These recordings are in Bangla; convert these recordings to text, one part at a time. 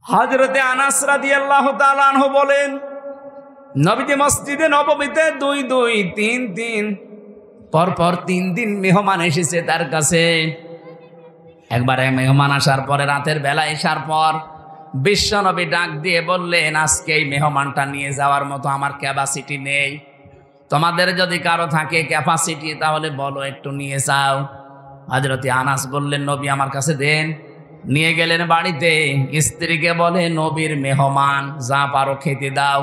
হযরতে আনাস রাদিয়াল্লাহু তাআলা আনহু বলেন, নবীজি মসজিদে নববীতে 2-2, 3-3 পরপর 3 দিন মেহমান এসেছে তার কাছে। একবারে মেহমান আসার পরে রাতের বেলা আসার পর বিশ্বনবী ডাক দিয়ে বললেন, আজকে এই মেহমানটা নিয়ে যাওয়ার মতো আমার ক্যাপাসিটি নেই, তোমাদের যদি কারো থাকে ক্যাপাসিটি তাহলে বলো, একটু নিয়ে যাও। হযরতে আনাস বললেন, নবী আমার কাছে দেন। নিয়ে গেলেন বাড়িতে, স্ত্রীকে বলে, নবীর মেহমান, যা পারো খেতে দাও।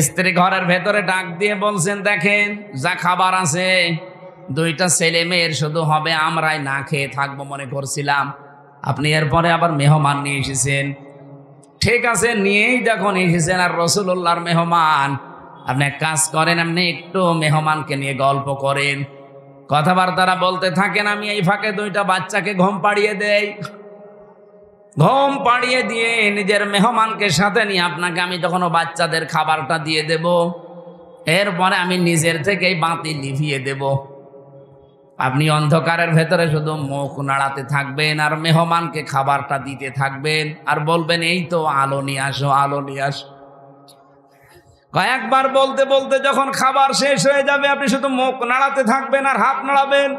স্ত্রী ঘরের ভেতরে ডাক দিয়ে বলছেন, দেখেন যা খাবার আছে, 2টা ছেলে মেয়ের শুধু হবে, আমরাই না খেয়ে থাকবো মনে করছিলাম, আপনি এরপরে আবার মেহমান নিয়ে এসেছেন। ঠিক আছে, নিয়েই যখন এসেছেন আর রাসূলুল্লাহর মেহমান, আপনি এক কাজ করেন, আপনি একটু মেহমানকে নিয়ে গল্প করেন, কথাবার্তারা বলতে থাকেন, আমি এই ফাঁকে 2টা বাচ্চাকে ঘুম পাড়িয়ে দেই। ঘুম পাড়িয়ে দিয়ে নিজের মেহমানকে সাথে নিয়ে আপনাকে আমি যখন বাচ্চাদের খাবারটা দিয়ে দেব, এরপরে আমি নিজের থেকেই বাতি লিভিয়ে দেব। আপনি অন্ধকারের ভেতরে শুধু মুখ নাড়াতে থাকবেন আর মেহমানকে খাবারটা দিতে থাকবেন আর বলবেন, এই তো আলো নিয়ে আসো, আলো নিয়ে আসো। কয়েকবার বলতে বলতে যখন খাবার শেষ হয়ে যাবে, আপনি শুধু মুখ নাড়াতে থাকবেন আর হাত নাড়াবেন,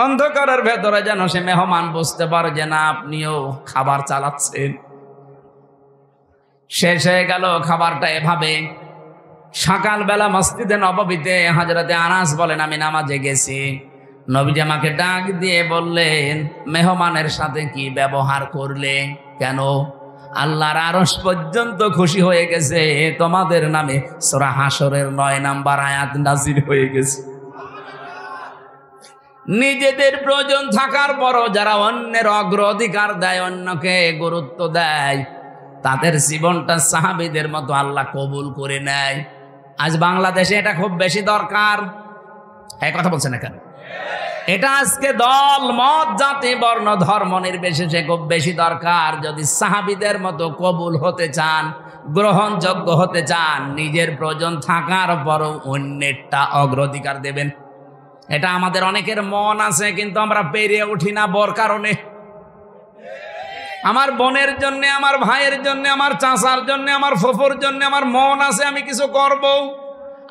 অন্ধকারের ভেতরে যেন সে মেহমান বুঝতে পারে যে না, আপনিও খাবার চালাচ্ছেন। শেষ হয়ে গেল খাবারটা এভাবে। সকালবেলা মসজিদে নববীতে হযরতে আনাস বলেন, আমি নামাজে গেছি, নবীজি আমাকে ডাক দিয়ে বললেন, মেহমানের সাথে কি ব্যবহার করলে, কেন? আল্লাহর আরশ পর্যন্ত খুশি হয়ে গেছে, তোমাদের নামে সূরা হাশরের 9 নম্বর আয়াত নাযিল হয়ে গেছে। নিজেদের প্রয়োজন থাকার পরও যারা অন্যের অগ্রাধিকার দেয়, অন্যকে গুরুত্ব দেয়, তাদের জীবনটা সাহাবীদের মতো আল্লাহ কবুল করে নেয়। আজ বাংলাদেশে এটা খুব বেশি দরকার। এই কথা বলছেন না কেন? এটা আজকে দল মত জাতি বর্ণ ধর্ম নির্বিশেষে খুব বেশি দরকার। যদি সাহাবীদের মতো কবুল হতে চান, গ্রহণযোগ্য হতে চান, নিজের প্রয়োজন থাকার পরও অন্যেরটা অগ্রাধিকার দেবেন। এটা আমাদের অনেকের মন আছে, কিন্তু আমরা পেরিয়ে উঠি না বড় কারণে। আমার বোনের জন্য, আমার ভাইয়ের জন্য, আমার চাচার জন্য, আমার ফুফুর জন্য আমার মন আছে, আমি কিছু করব,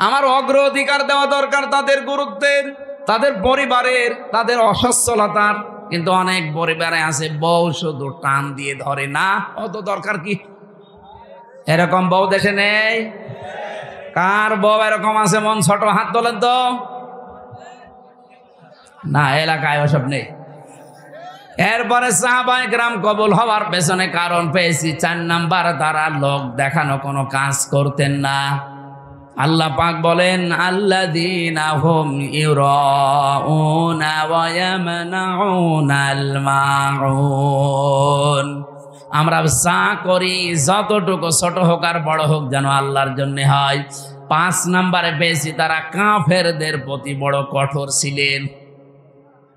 আমার অগ্রাধিকার দেওয়া দরকার তাদের গুরুত্বের, তাদের পরিবারের, তাদের অসচ্ছলতার। কিন্তু অনেক পরিবারে আছে বউ শুধু টান দিয়ে ধরে, না অত দরকার কি? এরকম বউ দেশে নেই? কার বউ এরকম আছে মন ছোট? হাত তোলেন তো। না, এলাকায় ওসব নেই। এরপরে সাহাবায়ে কেরাম কবুল হওয়ার পেছনে কারণ পেয়েছি 4 নাম্বার, তারা লোক দেখানো কোনো কাজ করতেন না। আল্লাহ পাক বলেন, আল্লাযীনা হুম ইউরাউনা ওয়া ইয়ামনাউনাল মাউন। আমরা যা করি, যতটুকু ছোট হোক আর বড় হোক, যেন আল্লাহর জন্য হয়। 5 নাম্বারে পেয়েছি তারা কাফেরদের প্রতি বড় কঠোর ছিলেন।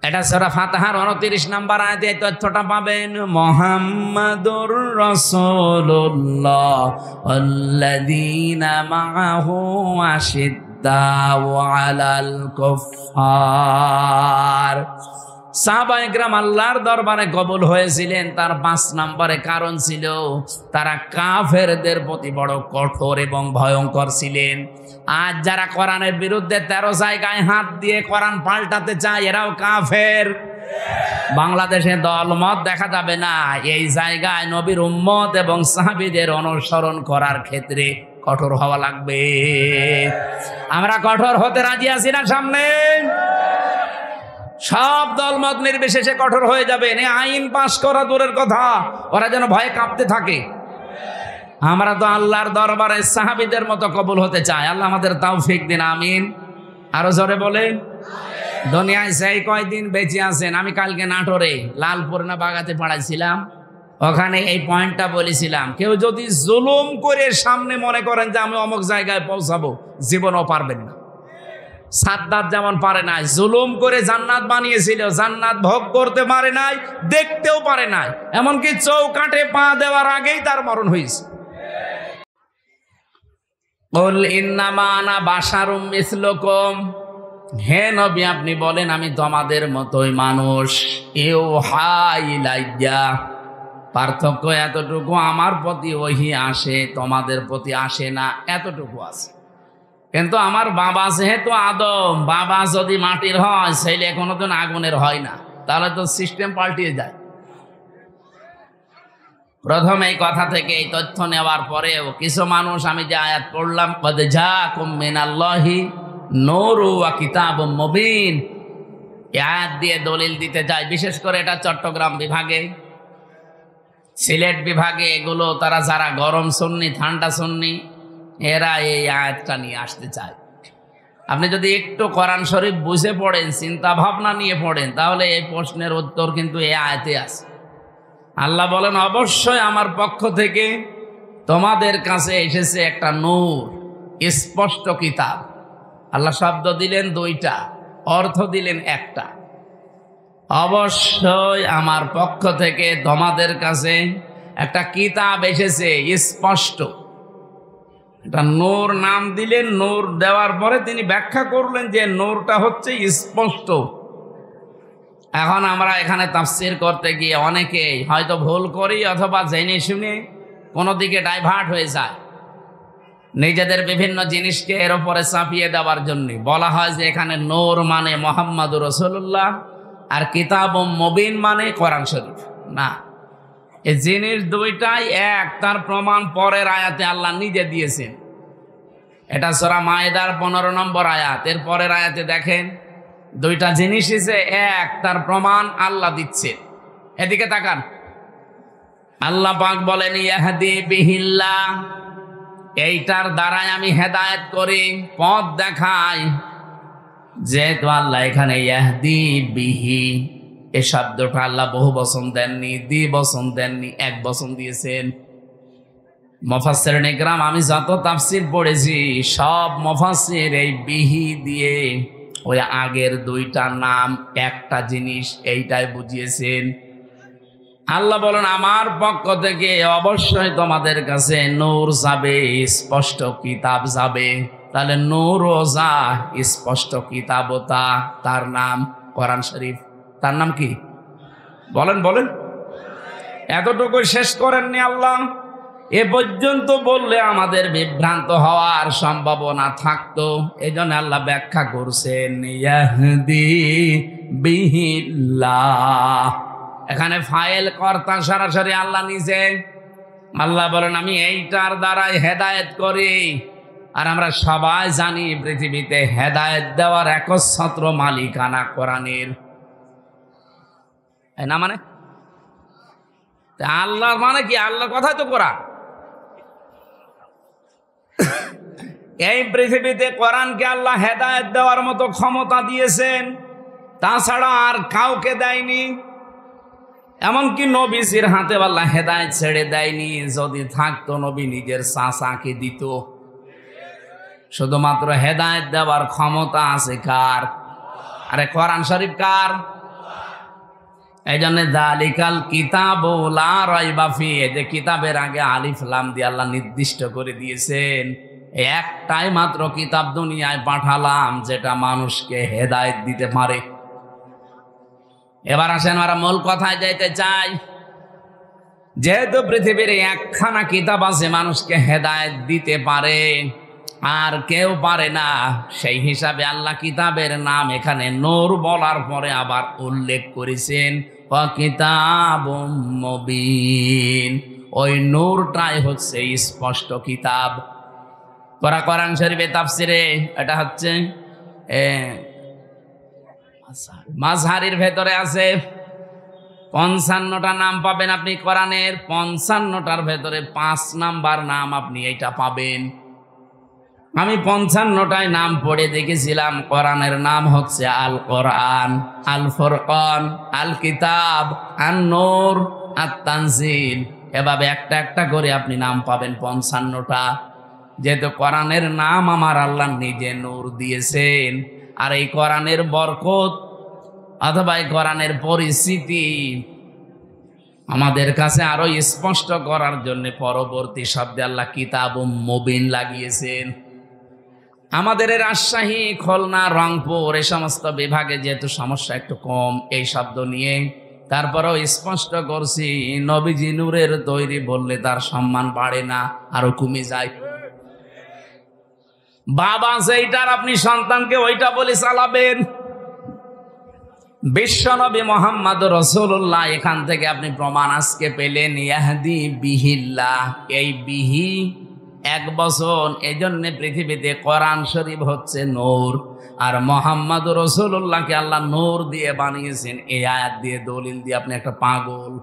এটা সূরা ফাতিহার 29 নাম্বার আয়াতে এই তথ্যটা পাবেন। মুহাম্মাদুর রাসূলুল্লাহ ওয়াল্লাযীনা মাআহু আশিদ্দাউ আলাল কুফফার। সাহাবায়ে কেরাম আল্লাহর দরবারে কবুল হয়েছিলেন, তার 5 নম্বরে কারণ ছিল তারা কাফেরদের প্রতি বড় কঠোর এবং ভয়ঙ্কর ছিলেন। আজ যারা কোরআনের বিরুদ্ধে 13 জায়গায় হাত দিয়ে কোরআন পাল্টাতে চায়, এরাও কাফের। বাংলাদেশে দলমত দেখা যাবে না, এই জায়গায় নবীর উম্মত এবং সাহাবীদের অনুসরণ করার ক্ষেত্রে কঠোর হওয়া লাগবে। আমরা কঠোর হতে রাজি আছি না? সামনে সব দলমত নির্বিশেষে কঠোর হয়ে যাবেন। এই আইন পাশ করা দূরের কথা, ওরা যেন ভয়ে কাঁপতে থাকে। আমরা তো আল্লাহর দরবারে সাহাবীদের মতো কবুল হতে চাই। আল্লাহ আমাদের তৌফিক দিন, আমিন। আরো জোরে বলেন। দুনিয়ায় সেই কয়দিন বেঁচে আছেন। আমি কালকে নাটোরে লালপুর না বাগাতে পড়াইছিলাম, ওখানে এই পয়েন্টটা বলেছিলাম, কেউ যদি জুলুম করে সামনে মনে করেন যে আমি অমুক জায়গায় পৌঁছাবো, জীবনও পারবেন না। সাদ্দাত যেমন পারে নাই, জুলুম করে জান্নাত বানিয়েছিল, জান্নাত ভোগ করতে পারে নাই, দেখতেও পারে নাই, এমনকি চৌকাঠে পা দেওয়ার আগেই তার মরণ হয়েছে। কুল ইন্নামা আনা বাশারুম মিসলুকুম, হে নবী আপনি বলেন আমি তোমাদের মতোই মানুষ। ইউহা ইলাইয়া, পার্থক্য এতটুকু, আমার প্রতি ওহি আসে, তোমাদের প্রতি আসে না, এতটুকু আছে। কিন্তু আমার বাবা যেহেতু আদম, বাবা যদি মাটির হয়, ছেলে কোনোদিন আগুনের হয় না, তাহলে তো সিস্টেম পাল্টিয়ে যায়। প্রথম এই কথা থেকে এই তথ্য নেওয়ার পরেও কিছু মানুষ, আমি যে আয়াত পড়লাম, কদ জাকুম মিনাল্লাহি নূরু ওয়া কিতাবুম মুবিন, এই আয়াত দিয়ে দলিল দিতে যায়। বিশেষ করে এটা চট্টগ্রাম বিভাগে, সিলেট বিভাগে, এগুলো তারা যারা গরম সুন্নি, ঠান্ডা সুন্নি, এরা এই আয়াতটা নিয়ে আসতে চায়। আপনি যদি একটু কোরআন শরীফ বুঝে পড়েন, চিন্তা ভাবনা নিয়ে পড়েন, তাহলে এই প্রশ্নের উত্তর কিন্তু এই আয়াতে আছে। আল্লাহ বলেন, অবশ্যই আমার পক্ষ থেকে তোমাদের কাছে এসেছে একটা নূর, স্পষ্ট কিতাব। আল্লাহ শব্দ দিলেন দুইটা, অর্থ দিলেন একটা। অবশ্যই আমার পক্ষ থেকে তোমাদের কাছে একটা কিতাব এসেছে স্পষ্ট। এটা নূর নাম দিলেন, নূর দেওয়ার পরে তিনি ব্যাখ্যা করলেন যে নূরটা হচ্ছে স্পষ্ট। এখন আমরা এখানে তাফসীর করতে গিয়ে অনেকেই হয়তো ভুল করি, অথবা জেনে শুনে কোনো দিকে ডাইভার্ট হয়ে যায়। নিজেদের বিভিন্ন জিনিসকে এর উপরে চাপিয়ে দেওয়ার জন্য বলা হয় যে এখানে নূর মানে মুহাম্মাদুর রাসূলুল্লাহ, আর কিতাবুম মুবিন মানে কোরআন শরীফ। না, এই জিনিস দুইটাই এক, তার প্রমাণ পরের আয়াতে আল্লাহ নিজে দিয়েছেন। এটা সূরা মায়েদার 15 নম্বর আয়াত। এর পরের আয়াতে দেখেন, দুইটা জিনিসই যে এক, তার প্রমাণ আল্লাহ দিচ্ছেন। এদিকে তাকান, আল্লাহ পাক বলেন, ইয়াহদি বিহিল্লাহ, এইটার দ্বারাই আমি হেদায়েত করি, পথ দেখাই। যেহেতু আল্লাহ এখানে ইয়াহদি বিহি, এই শব্দটা আল্লাহ বহু বচন দেননি, দ্বিবচন দেননি, এক বচন দিয়েছেন। মুফাসসিরিন ইকরাম, আমি যত তাফসীর পড়েছি, সব মুফাসসির এই বিহি দিয়ে ওই আগের দুইটা নাম একটা জিনিস, এইটাই বুঝিয়েছেন। আল্লাহ বলেন, আমার পক্ষ থেকে অবশ্যই তোমাদের কাছে নূর যাবে, স্পষ্ট কিতাব যাবে। তাহলে নূরও যা, স্পষ্ট কিতাবও তা, তার নাম কোরআন শরীফ। তার নাম কি? বলেন বলেন। এতটুকু শেষ করেননি আল্লাহ। এ পর্যন্ত বললে আমাদের বিভ্রান্ত হওয়ার সম্ভাবনা থাকতো। এই জন্য আল্লাহ ব্যাখ্যা করছেন, ইয়াহদি বিহিল্লাহ। এখানে ফাইল কর্তা সরাসরি আল্লাহ নিজে। আল্লাহ বলেন, আমি এইটার দ্বারাই হেদায়েত করি। আর আমরা সবাই জানি পৃথিবীতে হেদায়েত দেওয়ার একচ্ছত্র মালিকানা কোরআনের। না মানে আল্লাহ মানে কি? আল্লাহর কথাই তো কোরআন। এই পৃথিবীতে কোরআনকে আল্লাহ হেদায়েত দেওয়ার মতো ক্ষমতা দিয়েছেন, তাছাড়া আর কাউকে দেয়নি। এমনকি নবীজির হাতে আল্লাহ হেদায়েত ছেড়ে দেয়নি। যদি থাকতো, নবী নিজের চাচাকে দিত। শুধুমাত্র হেদায়েত দেওয়ার ক্ষমতা আছে কার? আরে কোরআন শরীফ কার? এই জন্য যালিকাল কিতাবু লা রাইবা ফিহি, যে কিতাবের আগে আলিফ লাম দিয়ে আল্লাহ নির্দিষ্ট করে দিয়েছেন, একটাই মাত্র কিতাব দুনিয়ায় পাঠালাম যেটা মানুষকে হেদায়েত দিতে পারে। এবার আসেন, আমরা মূল কথায় যাইতে চাই। যেহেতু পৃথিবীর একখানা কিতাব আছে মানুষকে হেদায়েত দিতে পারে, আর কেউ পারে না, সেই হিসাবে আল্লাহ কিতাবের নাম এখানে নূর বলার পরে আবার উল্লেখ করেছেন, কিতাবুম মুবিন। ওই নূরটাই হচ্ছে স্পষ্ট কিতাব। কোরআন শরীফে তাফসিরে এটা হচ্ছে মাযহারির ভেতরে আছে 55টা নাম পাবেন আপনি কোরআনের। 55টার ভেতরে 5 নাম্বার নাম আপনি এইটা পাবেন। আমি 55টায় নাম পড়ে দেখেছিলাম। কোরআনের নাম হচ্ছে আল কোরআন, আল ফুরকান, আল কিতাব, আন নূর, আত তানজিল। এভাবে একটা একটা করে আপনি নাম পাবেন 55টা। যেহেতু কোরআনের নাম আমার আল্লাহ নিজে নূর দিয়েছেন, আর এই কোরআনের বরকত অথবা এই কোরআনের পরিস্থিতি আমাদের কাছে আরো স্পষ্ট করার জন্য পরবর্তী শব্দে আল্লাহ কিতাবুম মুবিন লাগিয়েছেন। আমাদের রাজশাহী, খুলনা, রংপুর এই সমস্ত বিভাগে যেহেতু সমস্যা একটু কম, এই শব্দ নিয়ে তারপরেও স্পষ্ট করছি, নবীজি নূরের তৈরি বললে তার সম্মান বাড়ে না, আরো কমে যায়। বাবা সেইটার আপনি সন্তানকে ওইটা বলে চালাবেন। বিশ্বনবী মোহাম্মদ রাসূলুল্লাহ, এখান থেকে আপনি প্রমাণ আজকে পেলেন। ইয়াহদি বিহিল্লাহ, এই বিহি 1 বছর। এই জন্য পৃথিবীতে কোরআন শরীফ হচ্ছে নূর, আর মোহাম্মদ রাসূলুল্লাহকে আল্লাহ নূর দিয়ে বানিয়েছেন। এই আয়াত দিয়ে, দলিল দিয়ে আপনি একটা পাগল।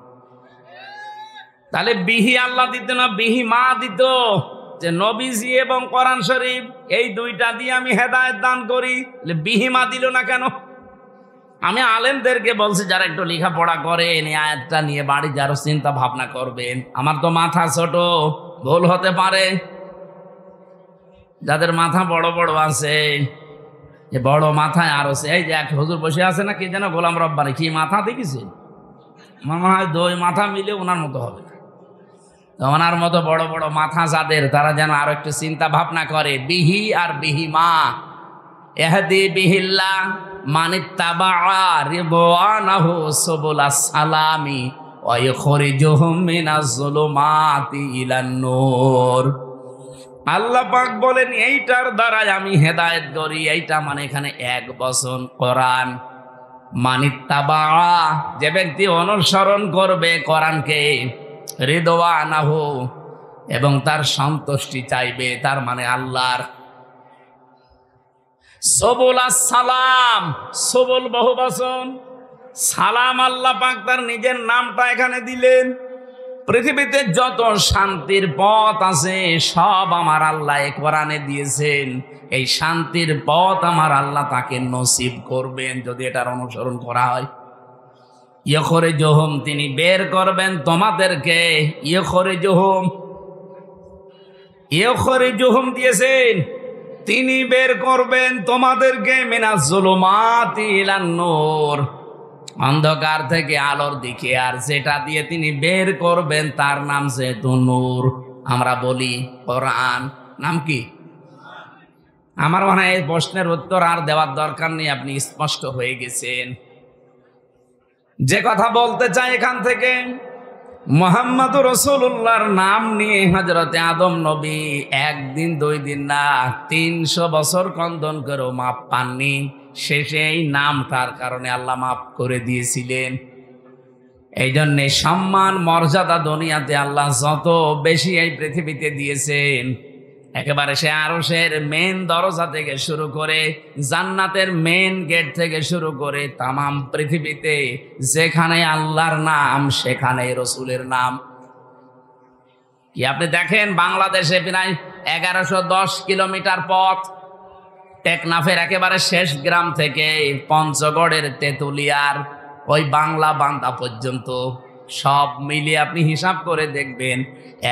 তাহলে বিহি আল্লাহ দিত না, বিহি মা দিত, যে নবীজি এবং কোরআন শরীফ এই দুইটা দিয়ে আমি হেদায়েত দান করি। বিহি মা দিল না কেন? আমি আলেমদেরকে বলছি, যারা একটু লেখাপড়া করেন, এই আয়াতটা নিয়ে বাড়ি যারা চিন্তা ভাবনা করবেন। আমার তো মাথা ছোট, ভুল হতে পারে। যাদের মাথা বড় বড় আছে, এ বড় মাথায় আরো এই যে এক হুজুর বসে আছে না, কি যেন গোলাম রব্বানি, কি মাথা দেখেছে? আমার মনে হয় 2 মাথা মিলে ওনার মতো হবে। ওনার মতো বড় বড় মাথা যাদের, তারা যেন আরো একটু চিন্তা ভাবনা করে। বিহি আর বিহি মা, ইহদি বিহিল্লাহ মানিত্তাবা রিদওয়ানাহু সুবুলাস সালামি ওয়া ইখরিজুহুম মিনাজ যুলুমাতি ইলান নূর। আল্লাহ পাক বলেন, এইটার দ্বারাই আমি হেদায়েত করি। এইটা মানে এখানে 1 বছর কোরআন। মানিত্তাবা, যে ব্যক্তি অনুসরণ করবে কোরআনকে, রিদওয়ানাহু, এবং তার সন্তুষ্টি চাইবে, তার মানে আল্লাহর। সবুলাস সালাম, সবুল বহু বচন, সালাম আল্লাহ পাক তার নিজের নামটা এখানে দিলেন। পৃথিবীতে যত শান্তির পথ আছে সব আমার আল্লাহ এ কোরআনে দিয়েছেন। এই শান্তির পথ আমার আল্লাহ তাকে নসিব করবেন যদি এটার অনুসরণ করা হয়। ইখরিজুহুম, তিনি বের করবেন তোমাদেরকে। ইখরিজুহুম দিয়েছেন, তিনি বের করবেন তোমাদেরকে মিনাজ যুলুমাতি ইলান নূর, অন্ধকার থেকে আলোর দিকে। আর যেটা দিয়ে তিনি বের করবেন তার নাম যেহেতু নূর, আমরা বলি কোরআন। নাম কি? আমার মনে হয় এই প্রশ্নের উত্তর আর দেওয়ার দরকার নেই, আপনি স্পষ্ট হয়ে গেছেন। যে কথা বলতে চাই এখান থেকে, মুহাম্মদুর রাসূলুল্লাহর নাম নিয়ে হযরতে আদম নবী 1 দিন 2 দিন না, 300 বছর ক্রন্দন করেও মাপ পাননি। শেষে এই নামটার কারণে আল্লাহ মাফ করে দিয়েছিলেন। এই জন্যে সম্মান মর্যাদা দুনিয়াতে আল্লাহ যত বেশি এই পৃথিবীতে দিয়েছেন, একেবারে সে আরশের মেন দরজা থেকে শুরু করে, জান্নাতের মেন গেট থেকে শুরু করে, তামাম পৃথিবীতে যেখানে আল্লাহর নাম সেখানে রসুলের নাম। কি আপনি দেখেন, বাংলাদেশে প্রায় 1110 কিলোমিটার পথ, টেকনাফের একেবারে শেষ গ্রাম থেকে পঞ্চগড়ের তেতুলিয়ার ওই বাংলা বান্দা পর্যন্ত সব মিলিয়ে আপনি হিসাব করে দেখবেন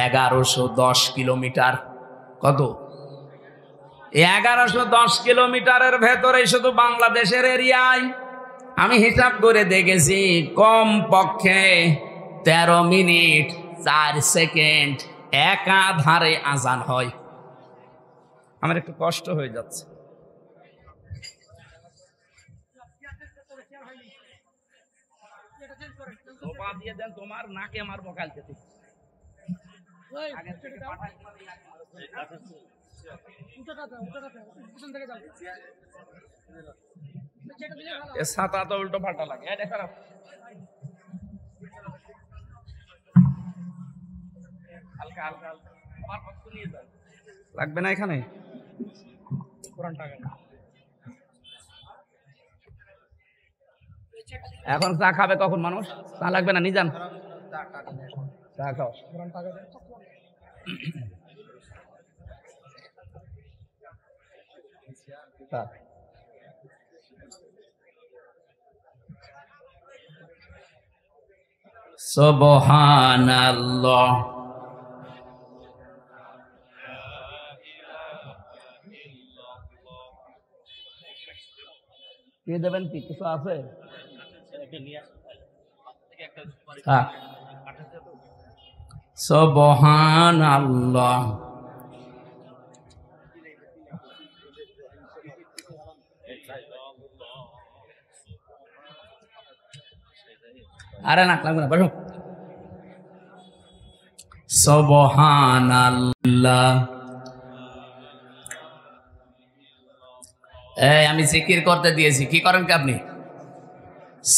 1110 কিলোমিটার। কত? 1110 কিলোমিটারের ভেতরে শুধু বাংলাদেশের এরিয়ায় আমি হিসাব করে দেখেছি কম পক্ষে 13 মিনিট 4 সেকেন্ড একাধারে আজান হয়। আমার একটু কষ্ট হয়ে যাচ্ছে। দিয়ে দেন, তোমার নাকে মারবো কালকে থেকে। ছাতা তো উল্টো পাল্টা লাগে, এটা খারাপ হালকা হালকা লাগবে না এখানে। এখন চা খাবে কখন মানুষ? চা লাগবে না, নিজান চা খাও। সুবহানাল্লাহ। কে দেবেন? কি কিছু আছে? সুবহানাল্লাহ। আরে না লাগবে না, বসো। সুবহানাল্লাহ। এই আমি জিকির করতে দিয়েছি, কি করেন কি আপনি?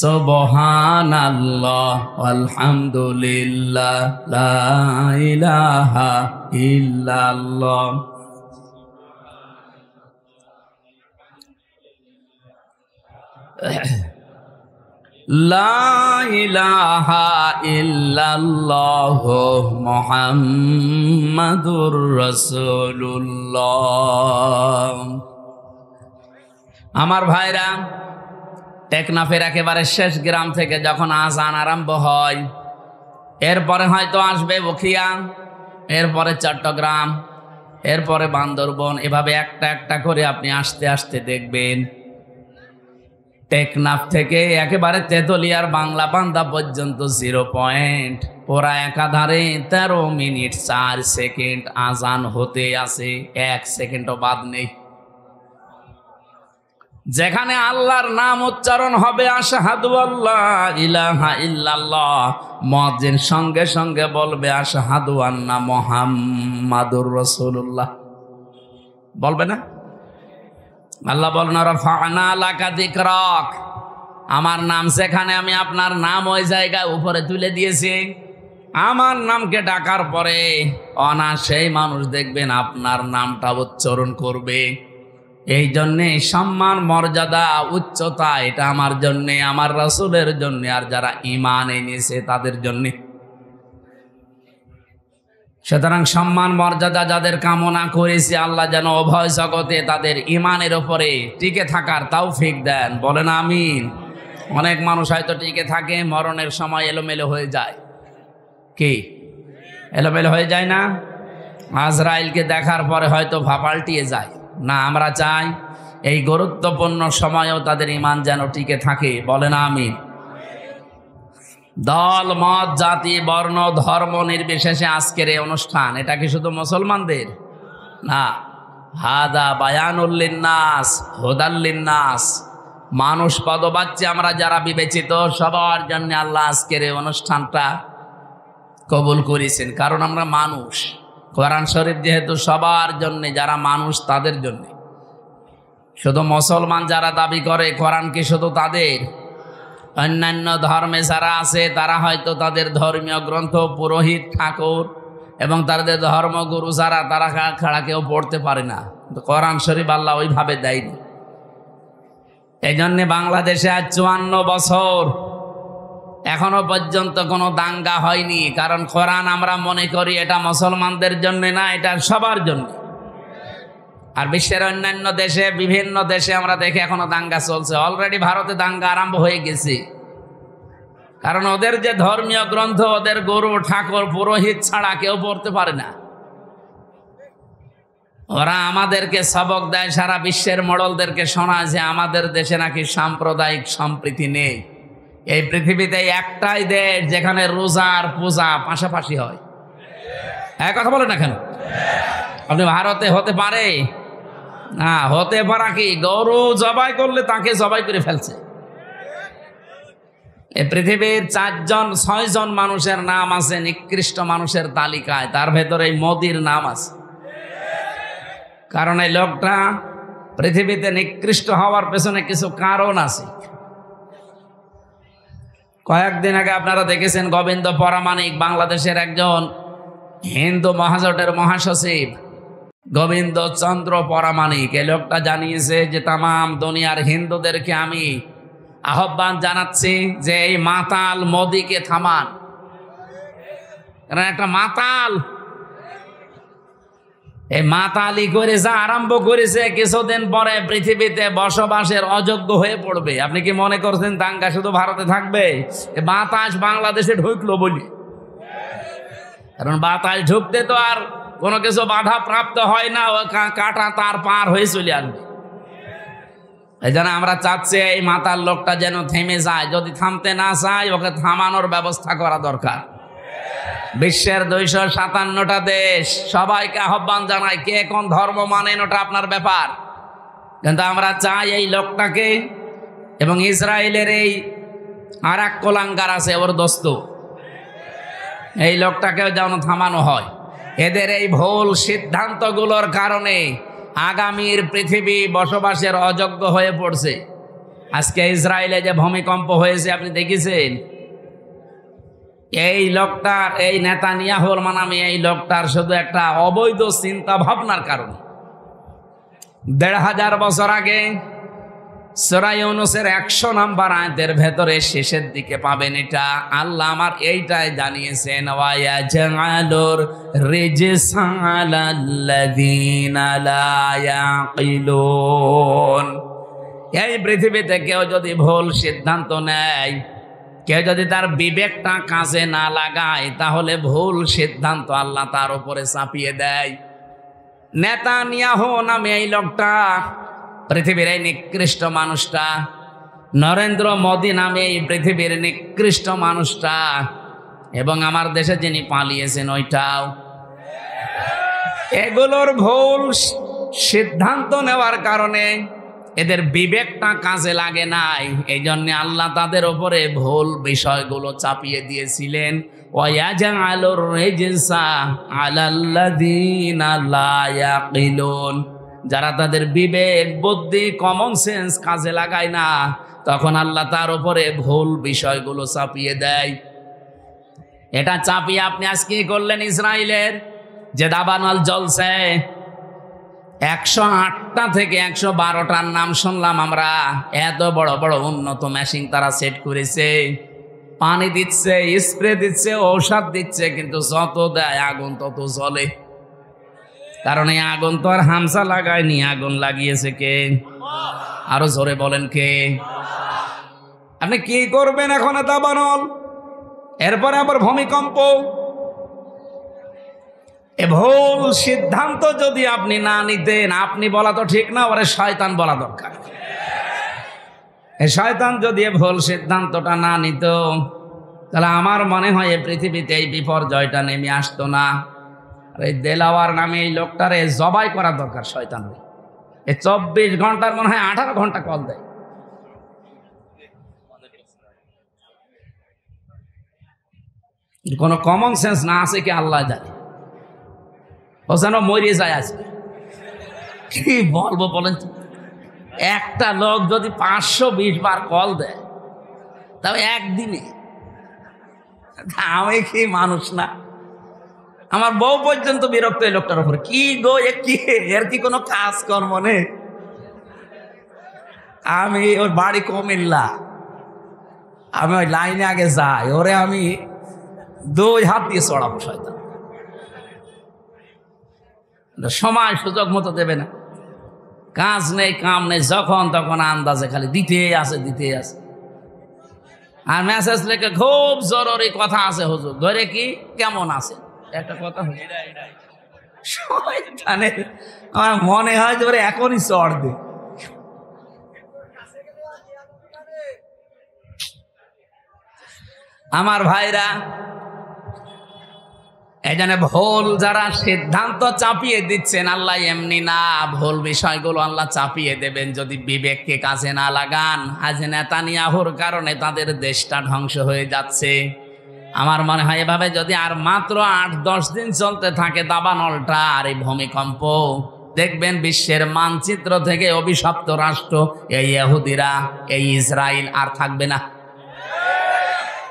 সুবহানাল্লাহ আলহামদুলিল্লাহ লা ইলাহা ইল্লাল্লাহ। লা ইলাহা ইল্লাল্লাহ মুহাম্মাদুর রাসূলুল্লাহ। আমার ভাইরা, টেকনাফের একেবারে শেষ গ্রাম থেকে যখন আজান আরম্ভ হয়, এরপরে হয়তো আসবে বখিয়া, এরপরে চট্টগ্রাম, এরপরে বান্দরবন, এভাবে একটা একটা করে আপনি আস্তে আস্তে দেখবেন টেকনাফ থেকে একেবারে তেতুলিয়ার বাংলা বান্দা পর্যন্ত 0 পয়েন্ট পুরা একাধারে 13 মিনিট 4 সেকেন্ড আজান হতে আছে, 1 সেকেন্ডও বাদ নেই। যেখানে আল্লাহর নাম উচ্চারণ হবে আশহাদু আল্লা ইলাহা ইল্লাল্লাহ, মুয়াজ্জিন সঙ্গে সঙ্গে বলবে আশহাদু আন্না মুহাম্মাদুর রাসূলুল্লাহ। বলবে না? আল্লাহ বলেন রাফা'না লাকা যিকরাক, আমার নাম সেখানে আমি আপনার নাম ওই জায়গায় উপরে তুলে দিয়েছি। আমার নামকে ডাকার পরে অনায়াসেই মানুষ দেখবেন আপনার নামটা উচ্চারণ করবে। এই জন্যে সম্মান, মর্যাদা, উচ্চতা এটা আমার জন্যে, আমার রাসূলের জন্যে, আর যারা ঈমান এনেছে তাদের জন্যে। সুতরাং সম্মান মর্যাদা যাদের কামনা করেছে, আল্লাহ যেন উভয় জগতে তাদের ঈমানের ওপরে টিকে থাকার তৌফিক দেন, বলেন আমিন। অনেক মানুষ হয়তো টিকে থাকে, মরণের সময় এলোমেলো হয়ে যায়। কি এলোমেলো হয়ে যায় না? আজরাইলকে দেখার পরে হয়তো পাল্টিয়ে যায় না। আমরা চাই এই গুরুত্বপূর্ণ সময়েও তাদের ঈমান যেন টিকে থাকে, বলেন আমিন। দল, মত, জাতি, বর্ণ, ধর্ম নির্বিশেষে আজকের এই অনুষ্ঠান, এটা কি শুধু মুসলমানদের না? হাদা বায়ানুল লিন্নাস হুদাল লিন্নাস, মানুষ পদবাচ্চে আমরা যারা বিবেচিত সবার জন্য আল্লাহ আজকের এই অনুষ্ঠানটা কবুল করেছেন। কারণ আমরা মানুষ, কোরআন শরীফ যেহেতু সবার জন্য, যারা মানুষ তাদের জন্য। শুধু মুসলমান যারা দাবি করে কোরআন কি শুধু তাদের? অন্যান্য ধর্মে যারা আছে তারা হয়তো তাদের ধর্মীয় গ্রন্থ, পুরোহিত, ঠাকুর এবং তাদের ধর্মগুরু যারা, তারা ছাড়া কেউ পড়তে পারে না। কোরআন শরীফ আল্লাহ ওইভাবে দেয়নি। এই জন্যে বাংলাদেশে আজ 54 বছর এখনো পর্যন্ত কোনো দাঙ্গা হয়নি। কারণ কোরআন আমরা মনে করি এটা মুসলমানদের জন্য না, এটা সবার জন্য। আর বিশ্বের অন্যান্য দেশে, বিভিন্ন দেশে আমরা দেখি এখনো দাঙ্গা চলছে। অলরেডি ভারতে দাঙ্গা আরম্ভ হয়ে গেছে। কারণ ওদের যে ধর্মীয় গ্রন্থ, ওদের গুরু, ঠাকুর, পুরোহিত ছাড়া কেউ পড়তে পারে না। ওরা আমাদেরকে সবক দেয়, সারা বিশ্বের মোড়লদেরকে শোনায় যে আমাদের দেশে নাকি সাম্প্রদায়িক সম্প্রীতি নেই। এই পৃথিবীতে একটাই দেশ যেখানে রোজা আর পূজা পাশাপাশি হয়। এক কথা বলেন না কেন? আপনি ভারতে হতে পারে না, হতে পারা কি গরু জবাই করলে তাকে জবাই করে ফেলছে। এই পৃথিবীর 4-6 জন মানুষের নাম আছে নিকৃষ্ট মানুষের তালিকায়, তার ভেতরে মোদির নাম আছে। কারণ এই লোকটা পৃথিবীতে নিকৃষ্ট হওয়ার পেছনে কিছু কারণ আছে। কয়েকদিন আগে আপনারা দেখেছেন গোবিন্দ পরামানিক, বাংলাদেশের একজন হিন্দু মহাজোটের মহাসচিব গোবিন্দ চন্দ্র পরামানিক, এই লোকটা জানিয়েছে যে তামাম দুনিয়ার হিন্দুদেরকে আমি আহ্বান জানাচ্ছি যে এই মাতাল মোদিকে থামান। কারণ একটা মাতাল, এই মাতালি করে যা আরম্ভ করেছে, কিছুদিন পরে পৃথিবীতে বসবাসের অযোগ্য হয়ে পড়বে। আপনি কি মনে করছেন দাঙ্গা শুধু ভারতে থাকবে? বাতাস বাংলাদেশে ঢুকলো বলি, কারণ বাতাস ঢুকতে তো আর কোনো কিছু বাধা প্রাপ্ত হয় না, ও কাটা তার পার হয়ে চলে আসবে। এই জন্য আমরা চাচ্ছি এই মাতাল লোকটা যেন থেমে যায়। যদি থামতে না চায়, ওকে থামানোর ব্যবস্থা করা দরকার। বিশ্বের 257টা দেশ, সবাইকে আহ্বান জানাই, কে কোন ধর্ম মানেন ওটা আপনার ব্যাপার, কিন্তু আমরা চাই এই লোকটাকে এবং ইসরায়েলের এই আর এক কোলাঙ্গার আছে ওর দোস্ত, এই লোকটাকেও যেন থামানো হয়। এদের এই ভুল সিদ্ধান্তগুলোর কারণে আগামীর পৃথিবী বসবাসের অযোগ্য হয়ে পড়ছে। আজকে ইসরায়েলে যে ভূমিকম্প হয়েছে আপনি দেখেছেন, এই লোকটার, এই নেতানিয়াহুর নামে এই লোকটার শুধু একটা অবৈধ চিন্তা ভাবনার কারণে। ১৫০০ বছর আগে সূরা ইউনূসের ১০০ নম্বর আয়াতের ভেতরে শেষের দিকে পাবেন এটা। আল্লাহ আমার এইটাই জানিয়েছেন, ওয়ায়াজআলুর রিজসা আলাল্লাযীনা লা ইয়াকিলুন। এই পৃথিবীতে কেউ যদি ভুল সিদ্ধান্ত নেয়, কেউ যদি তার বিবেকটা কাজে না লাগায়, তাহলে ভুল সিদ্ধান্ত আল্লাহ তার উপরে চাপিয়ে দেয়। নেতানিয়াহু নামে এই লোকটা, পৃথিবীর এই নিকৃষ্ট মানুষটা, নরেন্দ্র মোদী নামে এই পৃথিবীর নিকৃষ্ট মানুষটা, এবং আমার দেশে যিনি পালিয়েছেন ওইটাও, এগুলোর ভুল সিদ্ধান্ত নেওয়ার কারণে এদের বিবেকটা কাজে লাগে নাই। এই জন্য আল্লাহ তাদের উপরে ভুল বিষয়গুলো চাপিয়ে দিয়েছিলেন। ওয়ায়াজআলুর রিজসা আলাল্লাযীনা লা ইয়াকিলুন। যারা তাদের বিবেক, বুদ্ধি, কমন সেন্স কাজে লাগায় না, তখন আল্লাহ তার উপরে ভুল বিষয়গুলো চাপিয়ে দেয়। এটা চাপিয়ে আপনি আজকে কি করলেন? ইসরায়েলের যে দাবানল জ্বলছে, ১০৮টা থেকে ১১২টার নাম শুনলাম আমরা। এত বড় বড় উন্নত মেশিন তারা সেট করেছে, পানি দিচ্ছে, স্প্রে দিচ্ছে, ঔষধ দিচ্ছে, কিন্তু যত দেয় আগুন তত জ্বলে। কারণ এই আগুন তো আর হামসা লাগায়নি, আগুন লাগিয়েছে কে? আরো জোরে বলেন কে? আপনি কি করবেন এখন? দাবানল, এরপরে আবার ভূমিকম্প। এ ভুল সিদ্ধান্ত যদি আপনি না নিতেন, আপনি বলা তো ঠিক না, ওরে শয়তান বলা দরকার। এই শয়তান যদি এ ভুল সিদ্ধান্তটা না নিত, তাহলে আমার মনে হয় এই পৃথিবীতে এই বিপর্যয়টা নেমে আসতো না। আর এই দেলাওয়ার নামে এই লোকটারে জবাই করা দরকার শয়তান। এই ২৪ ঘন্টার মনে হয় ১৮ ঘন্টা কল দেয়। কোনো কমন সেন্স না আছে কি আল্লাহ জানে। ও যেন মরে যায় আজকে। কি বলবো বলেন? একটা লোক যদি ৫২০ বার কল দেয়, তবে একদিনে, আমি কি মানুষ না? আমার বউ পর্যন্ত বিরক্ত এই লোকটার উপরে। কি গো, এর কি কোনো কাজ কর্ম নেই? আমি ওর বাড়ি কুমিল্লা, আমি ওই লাইনে আগে যাই, ওরে আমি ২ হাত দিয়ে চড়াবো। শয়তান সময় সুযোগ মতো দেবে না, কাজ নেই কাম নেই, যখন তখন আন্দাজে খালি দিতে আসে। আর মেসেজ লেখে, খুব জরুরি কথা আছে হুজুর, ধরে কি কেমন আছে একটা কথা। শয়তানের আমার মনে হয় যে এখনই চড় দে। আমার ভাইরা, এই জন্য ভুল যারা সিদ্ধান্ত চাপিয়ে দিচ্ছেন, আল্লাহ এমনি না, ভুল বিষয়গুলো আল্লাহ চাপিয়ে দেবেন যদি বিবেককে কাজে না লাগান। আজ নেতানিয়াহুর কারণে তাদের দেশটা ধ্বংস হয়ে যাচ্ছে। আমার মনে হয় এভাবে যদি আর মাত্র ৮-১০ দিন চলতে থাকে দাবানলটা আর এই ভূমিকম্প, দেখবেন বিশ্বের মানচিত্র থেকে অভিশপ্ত রাষ্ট্র এই ইহুদিরা, এই ইসরায়েল আর থাকবে না।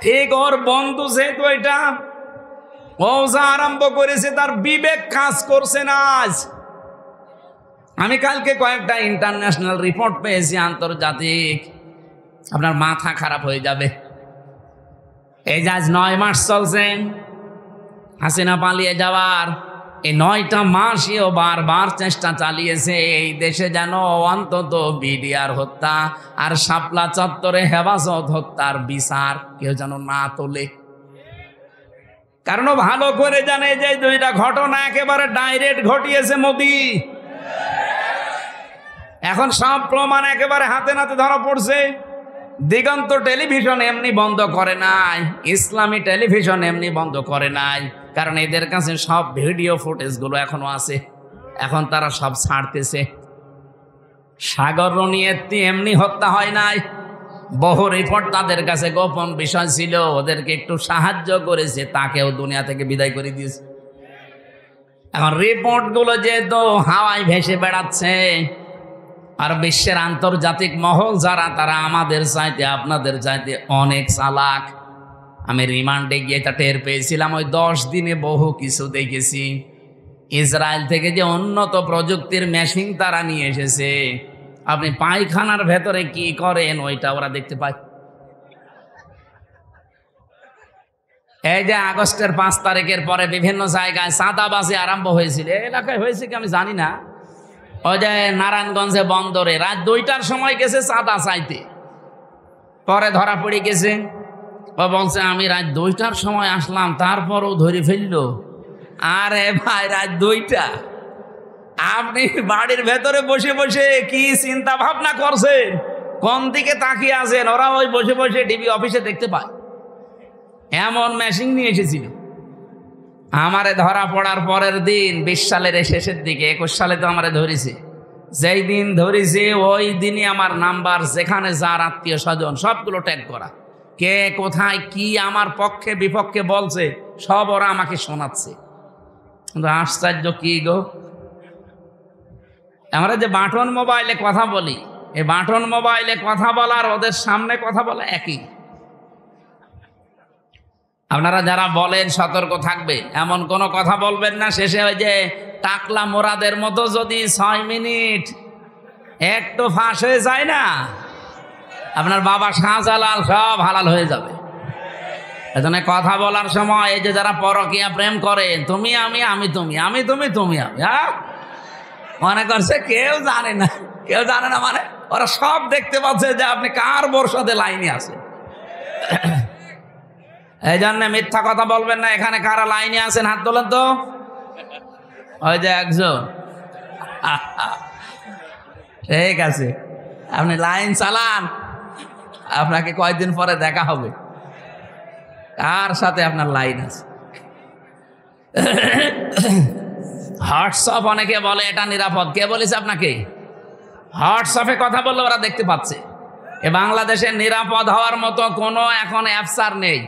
ঠিক ওর বন্ধু যেহেতু এটা ও যা আরম্ভ করেছে, তার বিবেক কাজ করছে না। আজ আমি কালকে কয়েকটা ইন্টারন্যাশনাল রিপোর্ট পেয়েছি, আন্তর্জাতিক, আপনার মাথা খারাপ হয়ে যাবে। এই যে আজ ৯ মাস চলছে হাসিনা পালিয়ে যাওয়ার, এই ৯টা মাসেও বারবার চেষ্টা চালিয়েছে এই দেশে যেন অন্তত বিডিআর হত্যা আর শাপলা চত্বরে হেফাজত হত্যার বিচার কেউ যেন না তোলে। কারণ ভালো করে জানে যে ২টা ঘটনা একেবারে ডাইরেক্ট ঘটিয়েছে মোদি। এখন সব প্রমাণ একেবারে হাতে নাতে ধরা পড়ছে। দিগন্ত টেলিভিশন এমনি বন্ধ করে নাই, ইসলামী টেলিভিশন এমনি বন্ধ করে নাই, কারণ এদের কাছে সব ভিডিও ফুটেজগুলো এখনো আছে, এখন তারা সব ছাড়তেছে। সাগর রনিয়েত্তি এমনি হত্যা হয় নাই, বহু রিপোর্ট তাদের কাছে গোপন বিষয় ছিল, ওদেরকে একটু সাহায্য করেছে, তাকেও দুনিয়া থেকে বিদায় করে দিয়েছে। এখন রিপোর্টগুলো যেহেতু হাওয়ায় ভেসে বেড়াচ্ছে, আর বিশ্বের আন্তর্জাতিক মহল যারা, তারা আমাদের চাইতে আপনাদের চাইতে অনেক চালাক। আমি রিমান্ডে গিয়ে এটা টের পেয়েছিলাম। ওই 10 দিনে বহু কিছু দেখেছি। ইসরায়েল থেকে যে উন্নত প্রযুক্তির মেশিন তারা নিয়ে এসেছে, আপনি পায়খানার ভেতরে কি করেন ওইটা ওরা দেখতে পায়। এই যে আগস্টের 5 তারিখের পরে বিভিন্ন জায়গায় চাঁদাবাজি আরম্ভ হয়েছিল, এলাকায় হয়েছে কি আমি জানি না। ওই যে নারায়ণগঞ্জে বন্দরে রাত 2টার সময় গেছে চাঁদা চাইতে, পরে ধরা পড়ে গেছে। ও বলছে আমি রাত 2টার সময় আসলাম, তারপরও ধরে ফেললো। আরে ভাই, রাত 2টা, আপনি বাড়ির ভেতরে বসে বসে কি চিন্তা ভাবনা করছেন, কোন দিকে তাকিয়ে আছেন? ওরা ওই বসে বসে ডিবি অফিসে দেখতে পায়। এমন মেশিন নিয়ে এসেছিল। আমারে ধরা পড়ার পরের দিন 20 সালের শেষের দিকে, 21 সালে তো আমারে ধরেছে। যেই দিন ধরেছে ওই দিনই আমার নাম্বার, যেখানে যার আত্মীয় স্বজন সবগুলো ট্যাগ করা, কে কোথায় কি আমার পক্ষে বিপক্ষে বলছে সব ওরা আমাকে শোনাচ্ছে। কিন্তু আশ্চর্য কি গো, আমরা যে বাটন মোবাইলে কথা বলি, এই বাটন মোবাইলে কথা বলার ওদের সামনে কথা বলা একই। আপনারা যারা বলেন সতর্ক থাকবেন, এমন কোনো কথা বলবেন না শেষে ওই যে টাকলা মোরাদের মতো যদি 6 মিনিট একটু ফাঁস হয়ে যায় না, আপনার বাবা শাহজালাল সব হালাল হয়ে যাবে। এজন্য কথা বলার সময় এই যে যারা পরকীয়া প্রেম করেন, তুমি আমি, আমি তুমি, আমি তুমি, তুমি আমি, হ্যাঁ মনে করছে কেউ জানে না, কেউ জানে না, মানে ওরা সব দেখতে পাচ্ছে যে আপনি কার বর্ষাতে লাইনে আছে। এই জন্য মিথ্যা কথা বলবেন না। এখানে কারা লাইনে আছেন হাত তোলেন তো। ওই যে একজন, ঠিক আছে, আপনি লাইন চালান, আপনাকে কয়েকদিন পরে দেখা হবে কার সাথে আপনার লাইন আছে। হোয়াটসঅ্যাপ অনেকে বলে এটা নিরাপদ, কে বলেছে আপনাকে? হোয়াটসঅ্যাপে কথা বললে ওরা দেখতে পাচ্ছে। এ বাংলাদেশে নিরাপদ হওয়ার মতো কোনো এখন অ্যাপস আর নেই।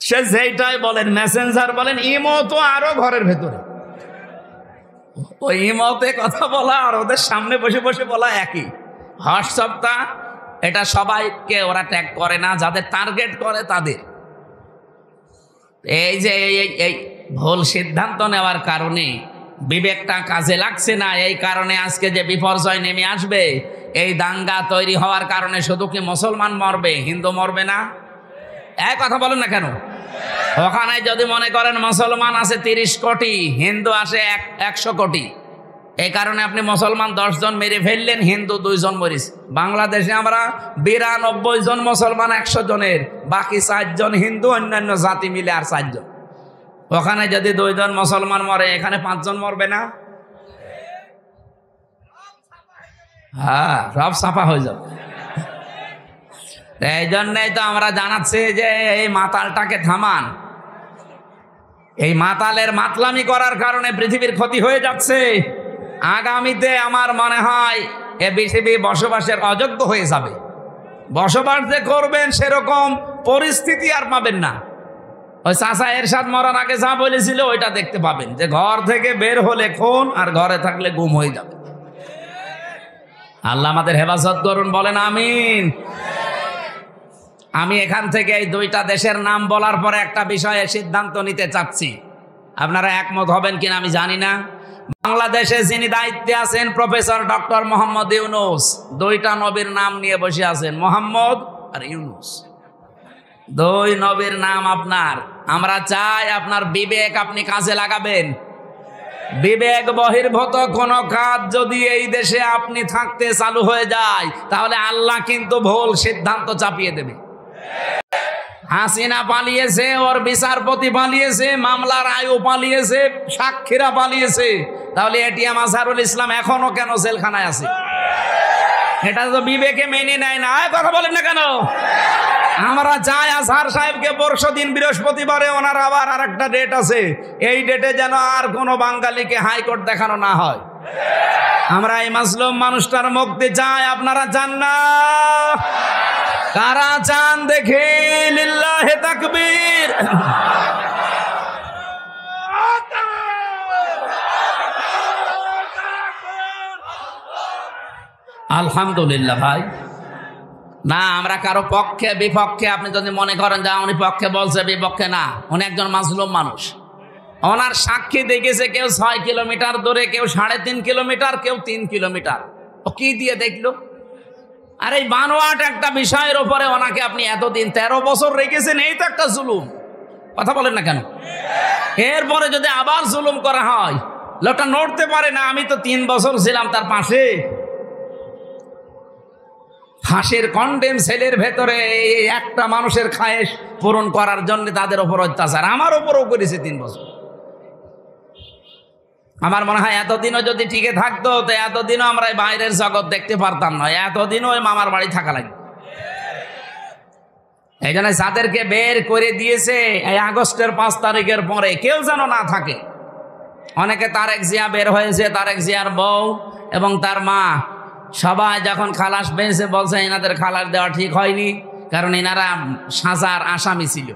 সে যেটাই বলেন, মেসেঞ্জার বলেন, ইমো তো আরো ঘরের ভেতরে। ওই ইমোতে কথা বলা আর ওদের সামনে বসে বসে বলা একই। হোয়াটসঅ্যাপটা এটা সবাইকে ওরা ট্যাগ করে না, যাদের টার্গেট করে তাদের। এই যে এই ভুল সিদ্ধান্ত নেওয়ার কারণে বিবেকটা কাজে লাগছে না, এই কারণে আজকে যে বিপর্যয় নেমে আসবে, এই দাঙ্গা তৈরি হওয়ার কারণে শুধু কি মুসলমান মরবে, হিন্দু মরবে না? এক কথা বলেন না কেন? ওখানে যদি মনে করেন মুসলমান আছে 30 কোটি, হিন্দু আসে 100 কোটি, এই কারণে আপনি মুসলমান 10 জন মেরে ফেললেন, হিন্দু 2 জন মরিস। বাংলাদেশে আমরা 92 জন মুসলমান 100 জনের, বাকি 4 জন হিন্দু, অন্যান্য জাতি মিলে আর 4 জন। ওখানে যদি 2 জন মুসলমান মরে, এখানে 5 জন মরবে না? হ্যাঁ, সব সাফা হয়ে যাবে। এই জন্যই তো আমরা জানাচ্ছি যে এই মাতালটাকে থামান। এই মাতালের মাতলামি করার কারণে পৃথিবীর ক্ষতি হয়ে যাচ্ছে। আগামীতে আমার মনে হয় এ পৃথিবী বসবাসের অযোগ্য হয়ে যাবে। বসবাস যে করবেন সেরকম পরিস্থিতি আর পাবেন না। ওই চাচা এরশাদ মরার আগে যা বলেছিল ওইটা দেখতে পাবেন, যে ঘর থেকে বের হলে খুন আর ঘরে থাকলে গুম হয়ে যাবে। আল্লাহ আমাদের হেফাজত করুন, বলেন আমিন। আমি এখান থেকে এই 2টা দেশের নাম বলার পরে একটা বিষয়ে সিদ্ধান্ত নিতে চাচ্ছি, আপনারা একমত হবেন কিনা আমি জানি না। বাংলাদেশে যিনি দায়িত্বে আছেন প্রফেসর ডক্টর মোহাম্মদ ইউনূস, 2টা নবীর নাম নিয়ে বসে আছেন, মোহাম্মদ আর ইউনূস। 2 নবীর নাম আপনার। আমরা চাই আপনার বিবেক আপনি কাজে লাগাবেন। বিবেক বহির্ভূত কোন কাজ যদি এই দেশে আপনি থাকতে চালু হয়ে যায়, তাহলে আল্লাহ কিন্তু ভুল সিদ্ধান্ত চাপিয়ে দেবে। হাসিনা পালিয়েছে, ওর বিচারপতি পালিয়েছে, মামলার আয়ু পালিয়েছে, সাক্ষীরা পালিয়েছে, তাহলে এটিএম আজহারুল ইসলাম এখনো কেন জেলখানায় আছে? এটা তো বিবেকে মেনে নেয় না। কথা বলেন না কেন? আমরা চাই আজহার সাহেবকে পরশুদিন বৃহস্পতিবারে, ওনার আবার আরেকটা ডেট আছে, এই ডেটে যেন আর কোনো বাঙালিকে হাইকোর্ট দেখানো না হয়। আমরা এই মাজলুম মানুষটার মুক্তি চাই, আপনারা চান না? কারা চান দেখি? লিল্লাহে তাকবীর। আলহামদুলিল্লাহ ভাই। না, আমরা কারো পক্ষে বিপক্ষে, আপনি যদি মনে করেন যে উনি পক্ষে বলছে বিপক্ষে, না, উনি একজন মাজলুম মানুষ। ওনার সাক্ষী দেখেছে কেউ 6 কিলোমিটার দূরে, কেউ 3.5 কিলোমিটার, কেউ 3 কিলোমিটার। ও কি দিয়ে দেখলো? আর এই বানোয়াট একটা বিষয়ের উপরে ওনাকে আপনি এতদিন 13 বছর রেখেছেন, এই তো একটা জুলুম। কথা বলেন না কেন? এরপরে যদি আবার জুলুম করা হয়, লোকটা নড়তে পারে না। আমি তো 3 বছর ছিলাম তার পাশে। ফাঁসির কন্ডেম সেলের ভেতরে একটা মানুষের খায়েশ পূরণ করার জন্য তাদের ওপর অত্যাচার আমার ওপরও করেছে 3 বছর। আমার মনে হয় এতদিনও যদি টিকে থাকতো তো এতদিনও আমরা বাইরের জগৎ দেখতে পারতাম না, এতদিনও ওই মামার বাড়ি থাকা লাগবে। এই জন্য যাদেরকে বের করে দিয়েছে এই আগস্টের 5 তারিখের পরে কেউ যেন না থাকে। অনেকে তারেক জিয়া বের হয়েছে, তারেক জিয়ার বউ এবং তার মা সবাই যখন খালাস পেয়েছে বলছে এনাদের খালাস দেওয়া ঠিক হয়নি, কারণ এনারা সাজার আসামি ছিল।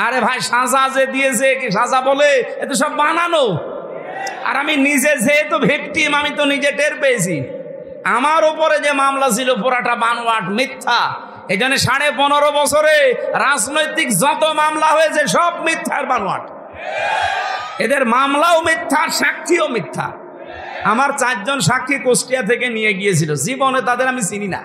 আরে ভাই, সাজা যে দিয়েছে কি সাজা বলে? এত সব বানানো। আর আমি নিজে যেহেতু ভিকটিম, আমি তো নিজে টের পেয়েছি। আমার উপরে যে মামলা ছিল পুরাটা বানোয়াট, মিথ্যা। এই জন্য 15.5 বছরে রাজনৈতিক যত মামলা হয়েছে সব মিথ্যার বানোয়াট। এদের মামলাও মিথ্যা, সাক্ষীও মিথ্যা। আমার 4 জন সাক্ষী কুষ্টিয়া থেকে নিয়ে গিয়েছিল, জীবনে তাদের আমি চিনি না।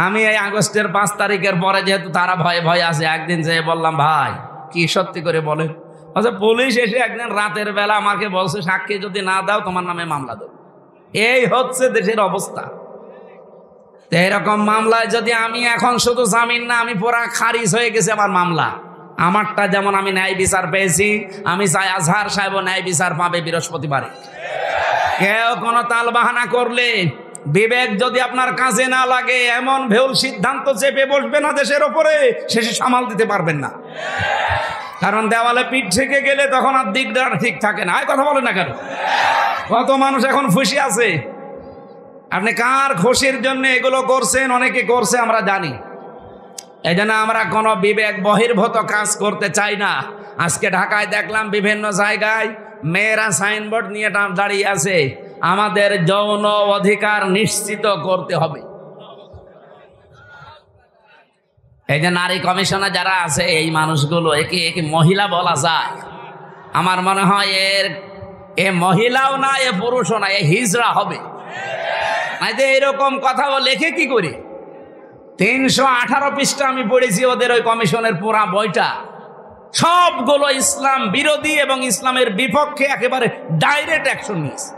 আমি এই আগস্টের 5 তারিখের পরে যেহেতু তারা ভয়ে ভয়ে আছে, একদিন যেয়ে বললাম, ভাই কি সত্যি করে বলেন? আচ্ছা, পুলিশ এসে একদিন রাতের বেলা আমাকে বলছে সাক্ষী যদি না দাও তোমার নামে মামলা দেব। এই হচ্ছে দেশের অবস্থা। তো এরকম মামলায় যদি আমি এখন শুধু জামিন না, আমি পুরা খারিজ হয়ে গেছে আমার মামলা। আমারটা যেমন আমি ন্যায় বিচার পেয়েছি, আমি চাই আজহার সাহেব ন্যায় বিচার পাবে বৃহস্পতিবারে। কেউ কোনো তাল বাহানা করলে, বিবেক যদি আপনার কাজে না লাগে, এমন ভুল সিদ্ধান্ত চেপে বসবে না দেশের ওপরে, শেষে সামাল দিতে পারবেন না। কারণ দেওয়ালে পিঠ থেকে গেলে তখন আর দিকটা ঠিক থাকে না। কথা বলেন না কেন? কত মানুষ এখন খুশি আছে। আপনি কার খুশির জন্য এগুলো করছেন? অনেকে করছে, আমরা জানি। এই জন্য আমরা কোনো বিবেক বহির্ভূত কাজ করতে চাই না। আজকে ঢাকায় দেখলাম বিভিন্ন জায়গায় মেয়েরা সাইনবোর্ড নিয়ে দাঁড়িয়ে আছে, আমাদের যৌন অধিকার নিশ্চিত করতে হবে। এই যে নারী কমিশনে যারা আছে, এই মানুষগুলো একে মহিলা বলা যায়? আমার মনে হয় এ মহিলাও না, এ পুরুষও না, এ হিজড়া হবে। এরকম কথা লেখে কি করে? 318 পৃষ্ঠা আমি পড়েছি ওদের ওই কমিশনের পুরা বইটা। সবগুলো ইসলাম বিরোধী এবং ইসলামের বিপক্ষে একেবারে ডাইরেক্ট অ্যাকশন নিয়েছে।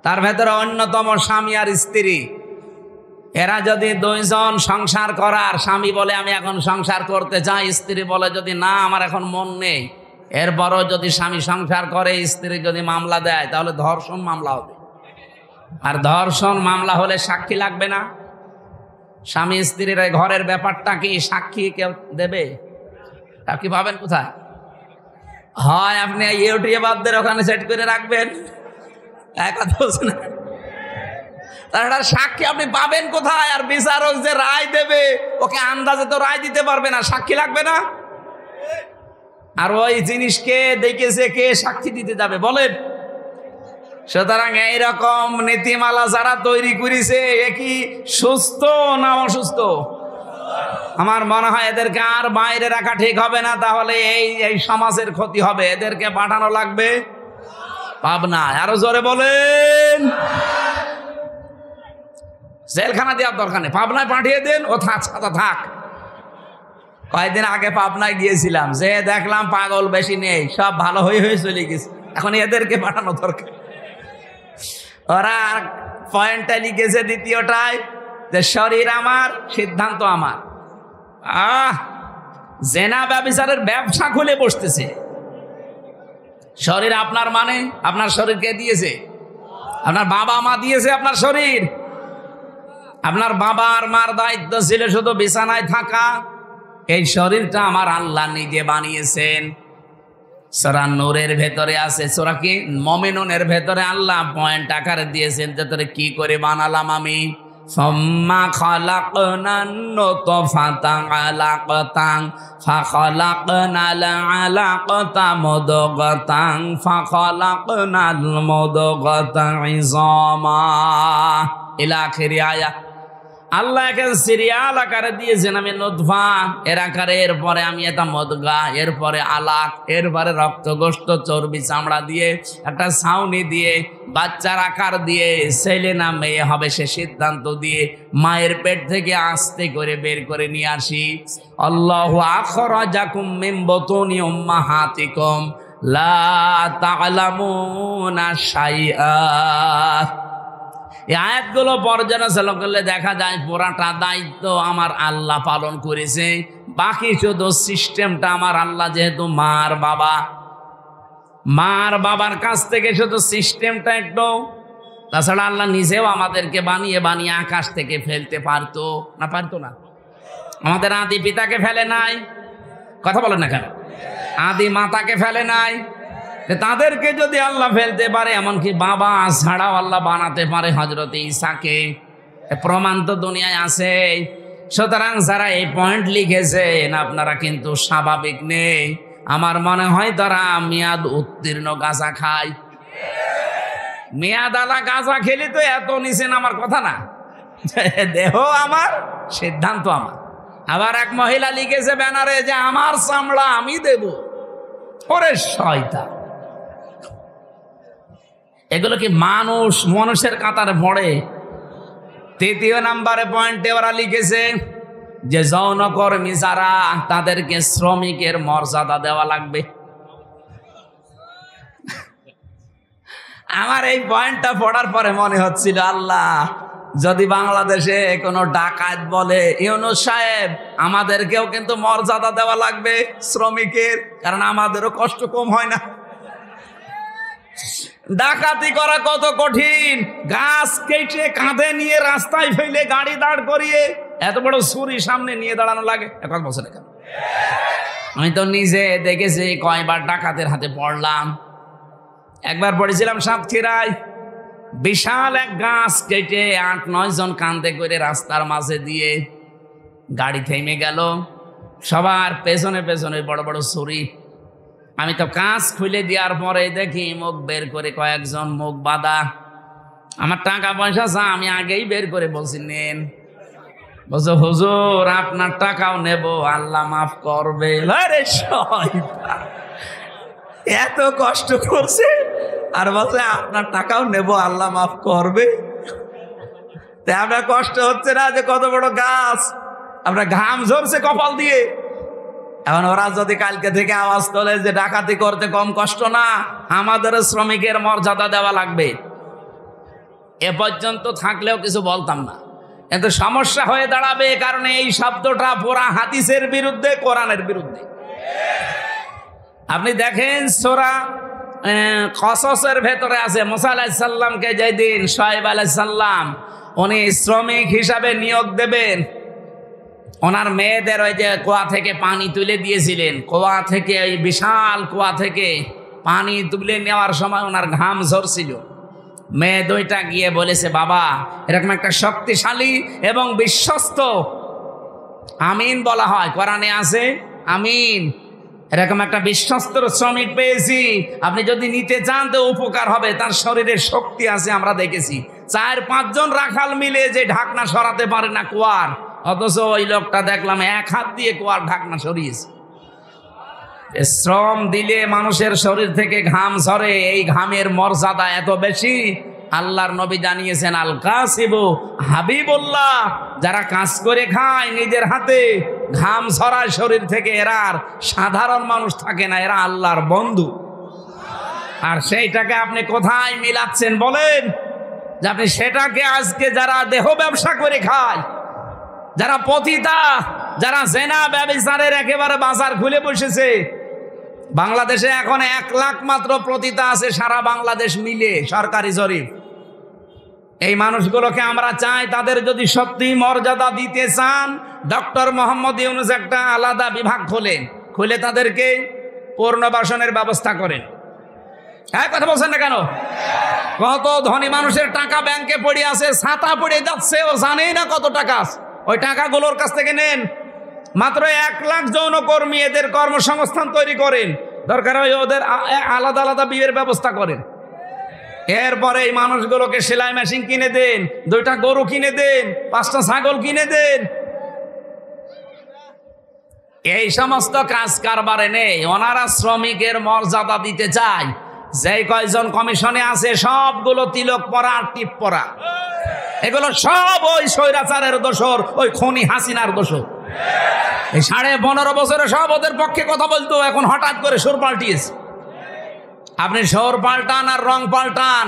তার ভেতরে অন্যতম স্বামী আর স্ত্রী। এরা যদি 2 জন সংসার করার, স্বামী বলে আমি এখন সংসার করতে চাই, স্ত্রী বলে যদি না আমার এখন মন নেই, এরপরও যদি স্বামী সংসার করে, স্ত্রী যদি মামলা দেয়, তাহলে ধর্ষণ মামলা হবে। আর ধর্ষণ মামলা হলে সাক্ষী লাগবে না। স্বামী স্ত্রীর ঘরের ব্যাপারটা কি সাক্ষী কেউ দেবে? সাক্ষী পাবেন কোথায়? হয় আপনি ইউটিউবারদের ওখানে সেট করে রাখবেন, কথা বলছেন, তাছাড়া সাক্ষী আপনি পাবেন কোথায়? আর বিচারক যে রায় দেবে, ওকে আন্দাজে তো রায় দিতে পারবে না, সাক্ষী লাগবে না। আর ওই জিনিসকে দেখেছে কে সাক্ষী দিতে যাবে বলেন? সুতরাং এইরকম নীতিমালা যারা তৈরি করেছে, এ কি সুস্থ না অসুস্থ? আমার মনে হয় এদেরকে আর বাইরে রাখা ঠিক হবে না, তাহলে এই সমাজের ক্ষতি হবে। এদেরকে পাঠানো লাগবে পাবনায়। আরো জোরে বলেন। জেলখানা দেওয়ার দরকার নেই, পাবনায় পাঠিয়ে দেন, ও থাক। কয়েকদিন আগে পাবনায় গিয়েছিলাম, যে দেখলাম পাগল বেশি নেই, সব ভালো হয়ে চলে গেছে। এখন এদেরকে পাঠানো দরকার। ওরা পয়েন্টটা লিখেছে দ্বিতীয়টায়, যে শরীর আমার, সিদ্ধান্ত আমার। জেনা ব্যভিচারের ব্যবসা খুলে বসতেছে। শরীর আপনার মানে আপনার শরীর কে দিয়েছে? আপনার বাবা মা দিয়েছে আপনার শরীর। আপনার বাবা আর মার দায়িত্ব ছিল শুধু বিছানায় থাকা। এই শরীরটা আমার আল্লাহ নিজে বানিয়েছেন। সূরা নূরের ভেতরে আছে, সূরা কি মুমিনুনের ভেতরে আল্লাহ পয়েন্ট আকারে দিয়েছেন ভেতরে কি করে বানালাম আমি। সুম্মা খালাকনান নুতফাতা আলাকাতান ফাখালাকনাল আলাকাতা মুদগাতান ফাখালাকনাল মুদগাতা ইযামা ইলা আখিরি আয়াত। আল্লাহ একে সিরিয়াল আকারে দিয়েছেন, আমি নুতফা এর আকারে, এরপরে আমি এটা মদগা, এরপরে আলাক, এরপরে রক্ত গোশত চর্বি চামড়া দিয়ে একটা ছাউনি দিয়ে বাচ্চার আকার দিয়ে ছেলে না মেয়ে হবে সে সিদ্ধান্ত দিয়ে মায়ের পেট থেকে আস্তে করে বের করে নিয়ে আসি। আল্লাহু আখরাজাকুম মিন বুতুনি উম্মাহাতিকুম লা তা'লামুনা শাইআ। এই আয়াতগুলো পর্যালোচনা করলে দেখা যায় পুরাটা দায়িত্ব আমার আল্লাহ পালন করেছে, বাকি শুধু সিস্টেমটা আমার আল্লাহ, যেহেতু মার বাবার কাছ থেকে শুধু সিস্টেমটা একটু। তাছাড়া আল্লাহ নিজেও আমাদেরকে বানিয়ে বানিয়ে আকাশ থেকে ফেলতে পারতো না? আমাদের আদি পিতাকে ফেলে নাই, কথা বলেন না কেন? আদি মাতাকে ফেলে নাই। তাদেরকে যদি আল্লাহ ফেলতে পারে, এমনকি বাবা ছাড়াও আল্লাহ বানাতে পারে হযরত ঈসাকে, প্রমাণ তো দুনিয়ায় আছে। সুতরাং যারা এই পয়েন্ট লিখেছেন আপনারা কিন্তু স্বাভাবিক নেই। আমার মনে হয় তারা মেয়াদ উত্তীর্ণ গাঁজা খায়। মেয়াদ আলা গাঁজা খেলে তো এত নিছেন, আমার কথা না। দেহ আমার, সিদ্ধান্ত আমার। আবার এক মহিলা লিখেছে ব্যানারে যে আমার চামড়া আমি দেব। ওরে শয়তান, এগুলো কি মানুষের কাতারে পড়ে? তৃতীয় নাম্বারে পয়েন্টে ওরা লিখেছে যে যৌনকর্মী যারা, তাদেরকে শ্রমিকের মর্যাদা দেওয়া লাগবে। আমার এই পয়েন্টটা পড়ার পরে মনে হচ্ছিল, আল্লাহ যদি বাংলাদেশে কোনো ডাকাত বলে ইউনূস সাহেব আমাদেরকেও কিন্তু মর্যাদা দেওয়া লাগবে শ্রমিকের, কারণ আমাদেরও কষ্ট কম হয় না। ডাকাতি করা কত কঠিন, গাছ কেটে কাঁধে নিয়ে রাস্তায় ফেলে গাড়ি দাঁড় করিয়ে এত বড় ছুরি সামনে নিয়ে দাঁড়ানো লাগে। এখন বছর কেন, আমি তো নিজে দেখেছি কয়বার ডাকাতের হাতে পড়লাম। একবার পড়েছিলাম সাতক্ষীরায়, বিশাল এক গাছ কেটে ৮-৯ জন কাঁধে করে রাস্তার মাঝে দিয়ে গাড়ি থেমে গেল, সবার পেছনে পেছনে বড় বড় ছুরি। আমি তো কাঁচ খুলে দেওয়ার পরে দেখি মুখ বের করে কয়েকজন মুখ বাঁধা। আমার টাকা পয়সা চা, আমি আগেই বের করে বলছি নেন। বলছো হুজুর আপনার টাকাও নেব, আল্লাহ মাফ করবে। আরে শয়তান, এত কষ্ট করছে আর বলছে আপনার টাকাও নেব, আল্লাহ মাফ করবে। তাই আপনার কষ্ট হচ্ছে না যে কত বড় গাছ, আপনার ঘাম ঝরছে কপাল দিয়ে। এখন ওরা যদি কালকে থেকে আওয়াজ তোলে যে ডাকাতি করতে কম কষ্ট না, আমাদের শ্রমিকের মর্যাদা দেওয়া লাগবে, এ পর্যন্ত থাকলেও কিছু বলতাম না। কিন্তু সমস্যা হয়ে দাঁড়াবে, কারণ এই শব্দটা পুরা হাদিসের বিরুদ্ধে, কোরআনের বিরুদ্ধে। আপনি দেখেন সূরা কসসের ভেতরে আছে, মুসা আলাইহিস সালামকে যেদিন শুআয়ব আলাইহিস সালাম উনি শ্রমিক হিসাবে নিয়োগ দেবেন, ওনার মেয়েদের ওই যে কুয়া থেকে পানি তুলে দিয়েছিলেন, কুয়া থেকে ওই বিশাল কুয়া থেকে পানি তুলে নেওয়ার সময় ওনার ঘাম ঝরছিল। মেয়ে দুইটা গিয়ে বলেছে, বাবা এরকম একটা শক্তিশালী এবং বিশ্বস্ত, আমিন বলা হয় কোরআনে আছে আমিন, এরকম একটা বিশ্বস্ত শ্রমিক পেয়েছি, আপনি যদি নিতে চান তো উপকার হবে, তার শরীরে শক্তি আছে। আমরা দেখেছি 4-5 জন রাখাল মিলে যে ঢাকনা সরাতে পারে না কুয়ার, অথচ ওই লোকটা দেখলাম 1 হাত দিয়ে কুয়ার ঢাকনা সরিয়েছে। শ্রম দিলে মানুষের শরীর থেকে ঘাম ঝরে, এই ঘামের মর্যাদা এত বেশি। আল্লাহর নবী জানিয়েছেন আল কাসিবু হাবিবুল্লাহ, যারা কাজ করে খায় নিজের হাতে, ঘাম ঝরায় শরীর থেকে, এরা আর সাধারণ মানুষ থাকে না, এরা আল্লাহর বন্ধু। আর সেইটাকে আপনি কোথায় মিলাচ্ছেন বলেন? যে আপনি সেটাকে আজকে যারা দেহ ব্যবসা করে খায়, যারা পতিতা, যারা জেনা ব্যভিচারের একেবারে বাজার খুলে বসেছে, বাংলাদেশে এখন 1 লাখ মাত্র পতিতা আছে সারা বাংলাদেশ মিলে, সরকারি জরিপ। এই মানুষগুলোকে আমরা চাই, তাদের যদি সত্যি মর্যাদা দিতে চান, ডক্টর মোহাম্মদ ইউনূস একটা আলাদা বিভাগ খুলে তাদেরকে পুনর্বাসনের ব্যবস্থা করেন। হ্যাঁ, কথা বলছেন না কেন? কত ধনী মানুষের টাকা ব্যাংকে পড়ে আছে, ছাতা পড়ে যাচ্ছে, ও জানেই না কত টাকা আছে। ওই টাকাগুলোর কাছ থেকে নেন। মাত্র 1 লাখ যৌনকর্মী, এদের কর্মসংস্থান তৈরি করেন। দরকার হয় ওদের আলাদা আলাদা বিয়ের ব্যবস্থা করেন। এরপরে এই মানুষগুলোকে সেলাই মেশিন কিনে দেন, 2টা গরু কিনে দেন, 5টা ছাগল কিনে দেন। এই সমস্ত কাজ কারবারে নেই। ওনারা শ্রমিকের মর্যাদা দিতে চায়। যে কয়জন কমিশনে আছে সবগুলো তিলক পরা আর টিপ পরা। এগুলো সব ওই স্বৈরাচারের দোসর, ওই খনি হাসিনার দোসর। এই 15.5 বছরে সব ওদের পক্ষে কথা বলতো, এখন হঠাৎ করে সুর পাল্টিয়েছে। আপনি সুর পাল্টান আর রং পাল্টান,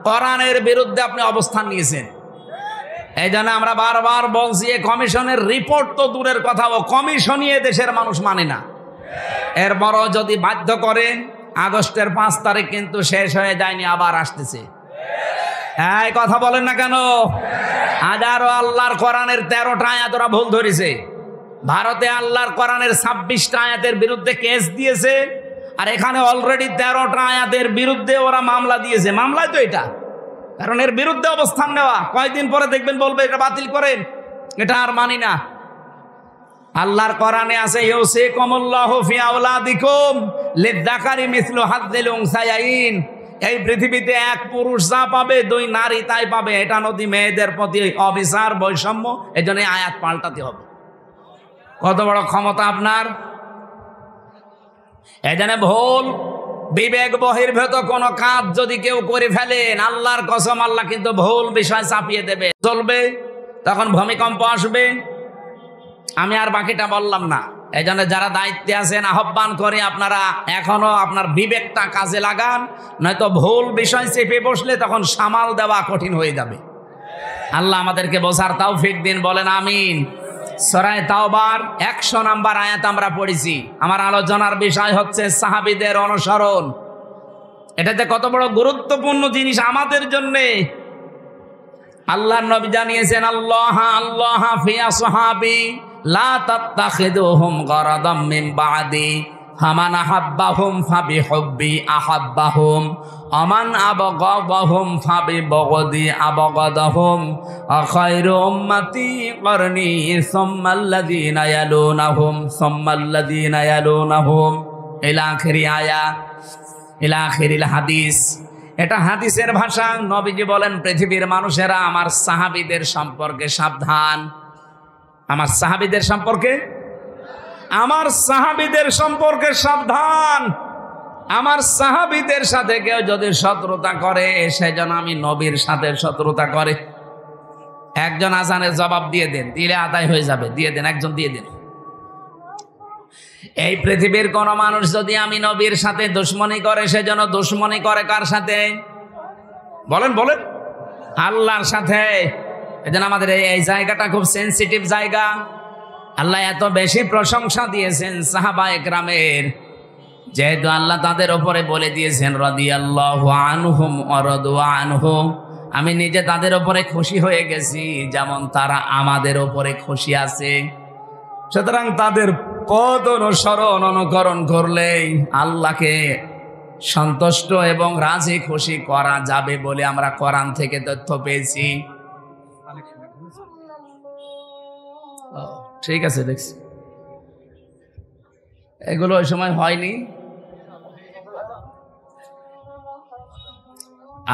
কোরআনের বিরুদ্ধে আপনি অবস্থান নিয়েছেন। এই জন্য আমরা বারবার বলছি, এই কমিশনের রিপোর্ট তো দূরের কথা, ও কমিশনই দেশের মানুষ মানে না। এরপরও যদি বাধ্য করেন, আগস্টের 5 তারিখ কিন্তু শেষ হয়ে যায়নি, আবার আসতেছে। এই কথা বলেন না কেন? হাজারো আল্লাহর কোরআনের 13টা আয়াত ওরা ভুল ধরেছে। ভারতে আল্লাহর কোরআনের 26টা আয়াতের বিরুদ্ধে কেস দিয়েছে, আর এখানে অলরেডি 13টা আয়াতের বিরুদ্ধে ওরা মামলা দিয়েছে। মামলায় তো এটা, কারণ এর বিরুদ্ধে অবস্থান নেওয়া। কয়েকদিন পরে দেখবেন বলবে এটা বাতিল করেন, এটা আর মানি না। আল্লাহর কোরআনে আছে, ইউসিকুমুল্লাহু ফি আওলাদিকুম লিযযাকারি মিসলু হাযযিল উনসায়াইন। এই পৃথিবীতে 1 পুরুষ যা পাবে 2 নারী তাই পাবে। এটা নদী মেয়েদের প্রতি অবিচার, বৈষম্য। এই জন্য আয়াত পাল্টাতে হবে। কত বড় ক্ষমতা আপনার! এই জন্য ভুল বিবেক বহির্ভূত কোন কাজ যদি কেউ করে ফেলেন, আল্লাহর কসম, আল্লাহ কিন্তু ভুল বিষয় চাপিয়ে দেবে, চলবে। তখন ভূমিকম্প আসবে। আমি আর বাকিটা বললাম না। এই জন্য যারা দায়িত্বে আছেন, আহ্বান করে আপনারা এখনো আপনার বিবেকটা কাজে লাগান, নয়তো ভুল বিষয় চেপে বসলে তখন সামাল দেওয়া কঠিন হয়ে যাবে। আল্লাহ আমাদেরকে বোঝার তৌফিক দিন, বলেন আমিন। সূরা তাওবার 100 নম্বর আয়াত আমরা পড়েছি। আমার আলোচনার বিষয় হচ্ছে সাহাবীদের অনুসরণ। এটাতে কত বড় গুরুত্বপূর্ণ জিনিস আমাদের জন্যে। আল্লাহর নবী জানিয়েছেন, আল্লাহ আল্লাহ ফি আসহাবি লা তাত্তাখিদুহুম গরাদাম মিন বাদি ফামান আহাব্বাহুম ফাবিহুব্বি আহাব্বাহুম আমান আবগাদাহুম ফাবিবগদি আবগাদাহুম আখায়রু উম্মতি করনি সুম্মাল্লাযীনা ইয়ালুনাহুম সুম্মাল্লাযীনা ইয়ালুনাহুম ইলা আখিরি আয়া, ইলা আখিরিল হাদিস। এটা হাদিসের ভাষা। নবীজি বলেন, পৃথিবীর মানুষেরা আমার সাহাবীদের সম্পর্কে সাবধান। আমার সাহাবীদের সম্পর্কে, আমার সাহাবীদের সম্পর্কে সাবধান। আমার সাহাবীদের সাথে কেউ যদি শত্রুতা করে, সেজন্য আমি নবীর সাথে শত্রুতা করে। একজন আজানের জবাব দিয়ে দেন, দিলে আদায় হয়ে যাবে, দিয়ে দেন, একজন দিয়ে দেন। এই পৃথিবীর কোন মানুষ যদি আমি নবীর সাথে দুশ্মনী করে, সেজন্য দুশ্মনী করে কার সাথে? বলেন বলেন, আল্লাহর সাথে। এজন্য আমাদের এই জায়গাটা খুব সেনসিটিভ জায়গা। আল্লাহ এত বেশি প্রশংসা দিয়েছেন সাহাবায়ে কেরামের, যেহেতু আল্লাহ তাদের উপরে বলে দিয়েছেন রাদিয়াল্লাহু আনহুম ওয়া রাদু আনহু, আমি নিজে তাদের উপরে খুশি হয়ে গেছি যেমন তারা আমাদের উপরে খুশি আছে। সুতরাং তাদের পথ অনুসরণ অনুকরণ করলেই আল্লাহকে সন্তুষ্ট এবং রাজি খুশি করা যাবে বলে আমরা কোরআন থেকে তথ্য পেয়েছি। ঠিক আছে, দেখছি এগুলো ওই সময় হয়নি।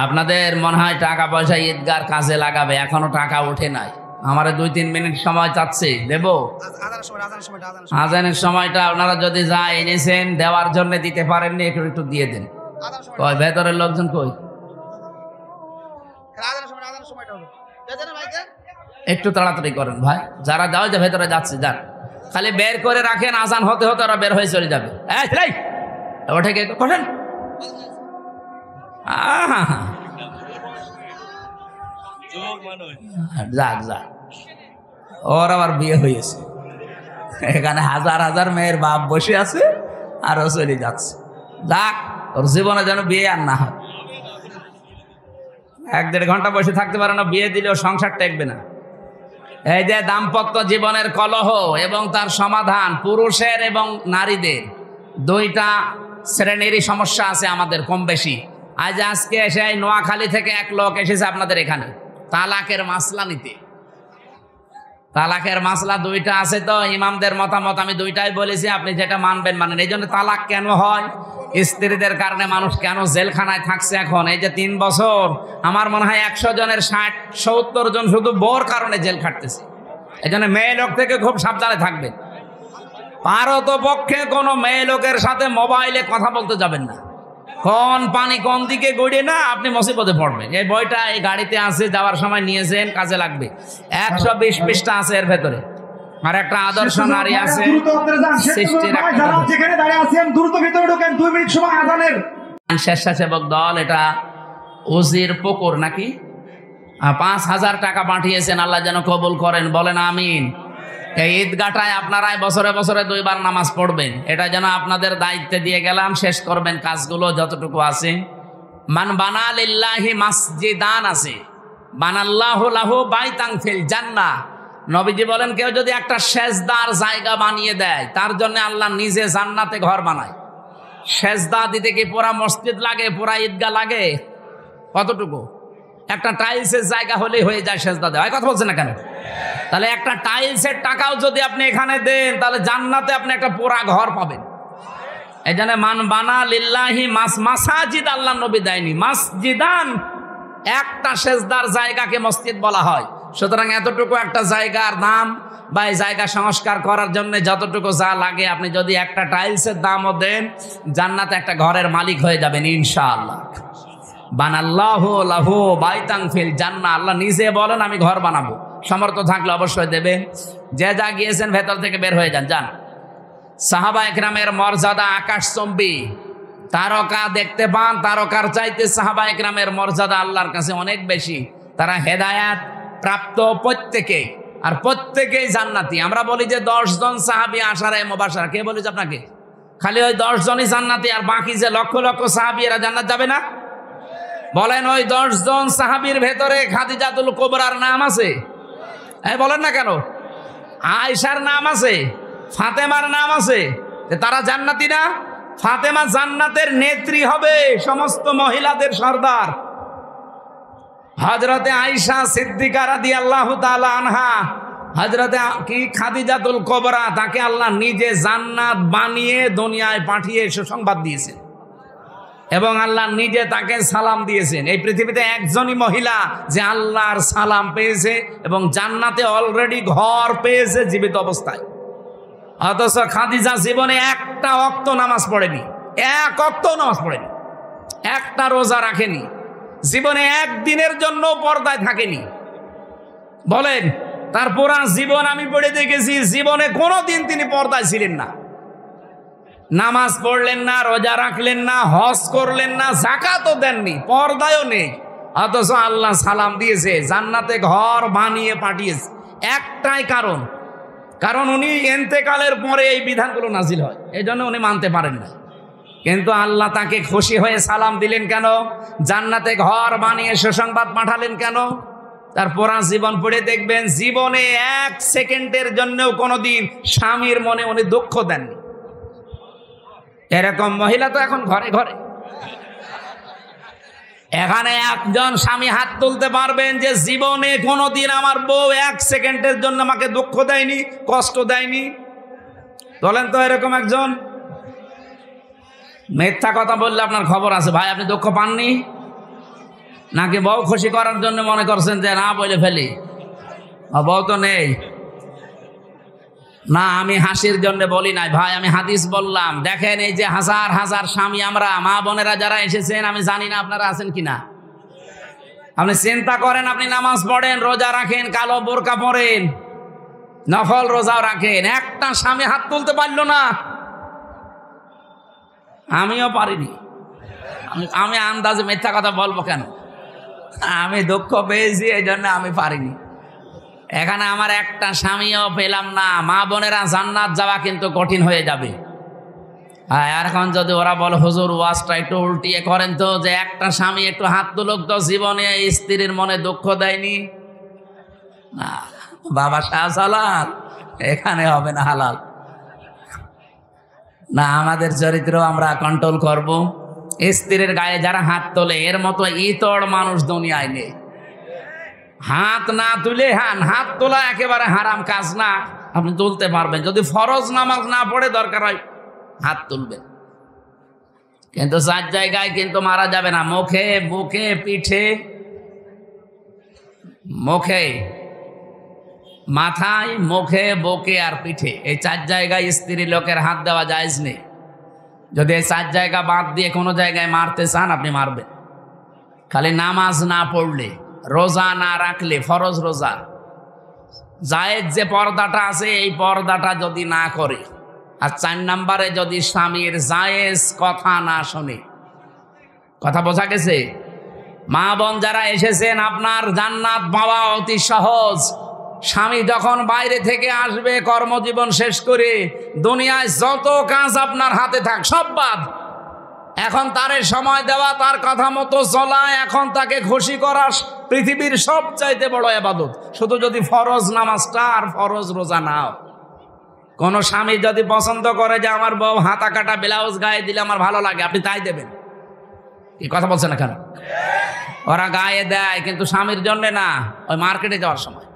আপনাদের মনে হয় টাকা পয়সা ঈদগার কাজে লাগাবে, এখনো টাকা ওঠে নাই। আমার 2-3 মিনিট সময় চাচ্ছে, দেব। আজানের সময়টা আপনারা যদি যা এনেছেন দেওয়ার জন্য দিতে পারেননি, একটু দিয়ে দেন। কই ভেতরের লোকজন কই? একটু তাড়াতাড়ি করেন ভাই, যারা যাও যে ভেতরে যাচ্ছে যান, খালি বের করে রাখেন, আজান হতে হতে ওরা বের হয়ে চলে যাবে। ওঠে কে করেন? যাক যাক, ওর আবার বিয়ে হয়েছে, এখানে হাজার হাজার মেয়ের বাপ বসে আছে আর ও চলে যাচ্ছে। যাক, ওর জীবনে যেন বিয়ে আর না হয়। 1-1.5 ঘন্টা বসে থাকতে পারে না, বিয়ে দিলেও সংসার টেকবে না। এই যে দাম্পত্য জীবনের কলহ এবং তার সমাধান পুরুষের এবং নারীদের, দুইটা শ্রেণীরই সমস্যা আছে আমাদের কম বেশি। আজকে এসে নোয়াখালী থেকে এক লোক এসেছে আপনাদের এখানে তালাকের মাসলা নিতে। তালাকের মাসলা দুইটা আছে, তো ইমামদের মতামত আমি দুইটাই বলেছি, আপনি যেটা মানবেন মানেন। এই জন্য তালাক কেন হয়, স্ত্রীদের কারণে মানুষ কেন জেলখানায় থাকছে এখন এই যে 3 বছর, আমার মনে হয় 100 জনের 60-70 জন শুধু বোর কারণে জেল খাটতেছে। এই জন্য মেয়ে লোক থেকে খুব সাবধানে থাকবে। পারতপক্ষে কোনো মেয়ে লোকের সাথে মোবাইলে কথা বলতে যাবেন না। কোন পানি কোন দিকে গড়িয়ে না আপনি মুসিবতে পড়বেন। এই বইটা এই গাড়িতে আছে, যাওয়ার সময় নিয়েছেন, কাজে লাগবে। 120 পৃষ্ঠা আছে এর ভেতরে। আর একটা আদর্শ নারী আছে, স্বেচ্ছাসেবক দল, এটা উজির পুকুর নাকি 5,000 টাকা পাঠিয়েছেন, আল্লাহ যেন কবুল করেন, বলেন আমিন। এই ঈদগাটায় আপনারাই বছরে বছরে 2 বার নামাজ পড়বেন, এটা যেন আপনাদের দায়িত্বে দিয়ে গেলাম। শেষ করবেন কাজগুলো যতটুকু আছে। মান বানা লিল্লাহি মাসজিদান আছে, বানাল্লাহু লাহু বাইতান ফিল জান্নাহ। নবীজি বলেন কেউ যদি একটা সেজদার জায়গা বানিয়ে দেয়, তার জন্য আল্লাহ নিজে জান্নাতে ঘর বানায়। সেজদা দিতে কি পুরা মসজিদ লাগে, পুরা ঈদগাহ লাগে? কতটুকু? একটা টাইলসের জায়গা হলেই হয়ে যায় সেজদা দেওয়া। কথা বলছেন না কেন? তাহলে একটা টাইলসের টাকাও যদি আপনি এখানে দেন, তাহলে জান্নাতে আপনি একটা পুরা ঘর পাবেন। এই জন্য মান বানা লিল্লাহি মাসাজিদ, আল্লাহ নবী দেয়নি মাসজিদান। একটা সেজদার জায়গাকে মসজিদ বলা হয়। সুতরাং এতটুকু একটা জায়গার দাম বা এই জায়গা সংস্কার করার জন্য যতটুকু যা লাগে, আপনি যদি একটা টাইলসের দামও দেন, জান্নাতে একটা ঘরের মালিক হয়ে যাবেন ইনশাআল্লাহ। বানাল্লাহু লাহু বাইতান ফিল জান্নাহ, আল্লাহ নিজে বলেন আমি ঘর বানাবো। সামর্থ্য থাকলে অবশ্যই দেবেন। যে যা গিয়েছেন ভেতর থেকে বের হয়ে যান, যান। সাহাবা একরামের মর্যাদা আকাশচম্বী। তারকা দেখতে পান, তারকার চাইতে সাহাবা একরামের মর্যাদা আল্লাহর কাছে অনেক বেশি। তারা হেদায়াত প্রাপ্ত প্রত্যেকে, আর প্রত্যেকেই জান্নাতি। আমরা বলি যে 10 জন সাহাবী আশারে মুবাশশারা, কে বলেছে আপনাকে? খালি ওই 10 জনই জান্নাতি, আর বাকি যে লক্ষ লক্ষ সাহাবী এরা জান্নাত যাবে না? বলেন ওই 10 জন সাহাবীর ভেতরে খাদিজাতুল কুবরার নাম আছে? বলেন না কেন? আয়েশার নাম আছে, ফাতেমার নাম আছে, তারা জান্নাতি না? ফাতেমা জান্নাতের নেত্রী হবে, সমস্ত মহিলাদের সর্দার। হযরতে আয়েশা সিদ্দিকা রাদিয়াল্লাহু তাআলা আনহা, হযরতে কি খাদিজাতুল কুবরা, তাকে আল্লাহ নিজে জান্নাত বানিয়ে দুনিয়ায় পাঠিয়ে সুসংবাদ দিয়েছেন এবং আল্লাহ নিজে তাকে সালাম দিয়েছেন। এই পৃথিবীতে একজনই মহিলা যে আল্লাহর সালাম পেয়েছে এবং জান্নাতে অলরেডি ঘর পেয়েছে জীবিত অবস্থায়। অথচ খাদিজা জীবনে একটা ওয়াক্ত নামাজ পড়েনি, এক ওয়াক্ত নামাজ পড়েনি, একটা রোজা রাখেনি, জীবনে একদিনের জন্য পর্দায় থাকেনি। বলেন, তার পুরা জীবন আমি পড়ে দেখেছি, জীবনে কোনোদিন তিনি পর্দায় ছিলেন না। নামাজ পড়লেন না, রোজা রাখলেন না, হজ করলেন না, যাকাতও দেননি, পর্দায়ও নেই। অথচ আল্লাহ সালাম দিয়েছে, জান্নাতে ঘর বানিয়ে পাঠিয়েছে। একটাই কারণ উনি ইন্তেকালের পরে এই বিধানগুলো নাজিল হয়, এই জন্য উনি মানতে পারেন না। কিন্তু আল্লাহ তাকে খুশি হয়ে সালাম দিলেন কেন? জান্নাতে ঘর বানিয়ে সুসংবাদ পাঠালেন কেন? তার পুরা জীবন পড়ে দেখবেন, জীবনে 1 সেকেন্ডের জন্যও কোনোদিন স্বামীর মনে উনি দুঃখ দেননি। এরকম মহিলা তো এখন ঘরে ঘরে। এখানে একজন স্বামী হাত তুলতে পারবেন যে জীবনে কোনোদিন আমার বউ 1 সেকেন্ডের জন্য আমাকে দুঃখ দেয়নি, কষ্ট দেয়নি? বলেন তো এরকম একজন? মিথ্যা কথা বললে আপনার খবর আছে ভাই। আপনি দুঃখ পাননি নাকি বউ খুশি করার জন্য মনে করছেন যে না বলে ফেলি, বউ তো নেই? না, আমি হাসির জন্য বলি নাই ভাই, আমি হাদিস বললাম। দেখেন, এই যে হাজার হাজার স্বামী আমরা মা বোনেরা যারা এসেছেন, আমি জানি না আপনারা আছেন কিনা। আপনি চিন্তা করেন, আপনি নামাজ পড়েন, রোজা রাখেন, কালো বোরকা পরেন, নফল রোজাও রাখেন, একটা স্বামী হাত তুলতে পারলো না। আমিও পারিনি। আমি আন্দাজে মিথ্যা কথা বলবো কেন? আমি দুঃখ পেয়েছি, এই জন্য আমি পারিনি। এখানে আমার একটা স্বামীও পেলাম না। মা বোনেরা, জান্নাত যাওয়া কিন্তু কঠিন হয়ে যাবে। আর এখন যদি ওরা বলে হুজুর ওয়াজটা একটু উল্টিয়ে করেন তো, যে একটা স্বামী একটু হাত তুলুক তো, জীবনে স্ত্রীর মনে দুঃখ দেয়নি। না বাবা, শাহজালাল এখানে হবে না হালাল। না, আমাদের চরিত্র আমরা কন্ট্রোল করব। স্ত্রীর গায়ে যারা হাত তোলে এর মতো ইতর মানুষ দুনিয়ায় নেই। হাত না তুলে হাত তোলা একেবারে হারাম কাজ না, আপনি তুলতে পারবেন যদি ফরজ নামাজ না পড়ে, দরকার হয় হাত তুলবেন, কিন্তু 4 জায়গায় কিন্তু মারা যাবে না। মুখে, বুকে, পিঠে, মুখে, মাথায়, মুখে, বুকে আর পিঠে, এই 4 জায়গায় স্ত্রী লোকের হাত দেওয়া জায়েজ নেই। যদি এই 4 জায়গা বাদ দিয়ে কোনো জায়গায় মারতে চান আপনি মারবেন। খালি নামাজ না পড়লে, রোজা না রাখলে, ফরজ রোজা, জায়েজ যে পর্দাটা আছে এই পর্দাটা যদি না করে, আর 4 নম্বরে যদি স্বামীর জায়েজ কথা না শোনে। কথা বোঝা গেছে? মা বোন যারা এসেছেন, আপনার জান্নাত পাওয়া অতি সহজ। স্বামী যখন বাইরে থেকে আসবে কর্মজীবন শেষ করে, দুনিয়ায় যত কাজ আপনার হাতে থাক সব বাদ। এখন তারে সময় দেওয়া, তার কথা মতো চলা, এখন তাকে খুশি করা পৃথিবীর সবচাইতে বড় ইবাদত। শুধু যদি ফরজ নামাজটা আর ফরজ রোজা নাও। কোন স্বামী যদি পছন্দ করে যে আমার বউ হাতা কাটা ব্লাউজ গায়ে দিলে আমার ভালো লাগে, আপনি তাই দেবেন। কি কথা বলছেন না কেন? ওরা গায়ে দেয় কিন্তু স্বামীর জন্য না, ওই মার্কেটে যাওয়ার সময়।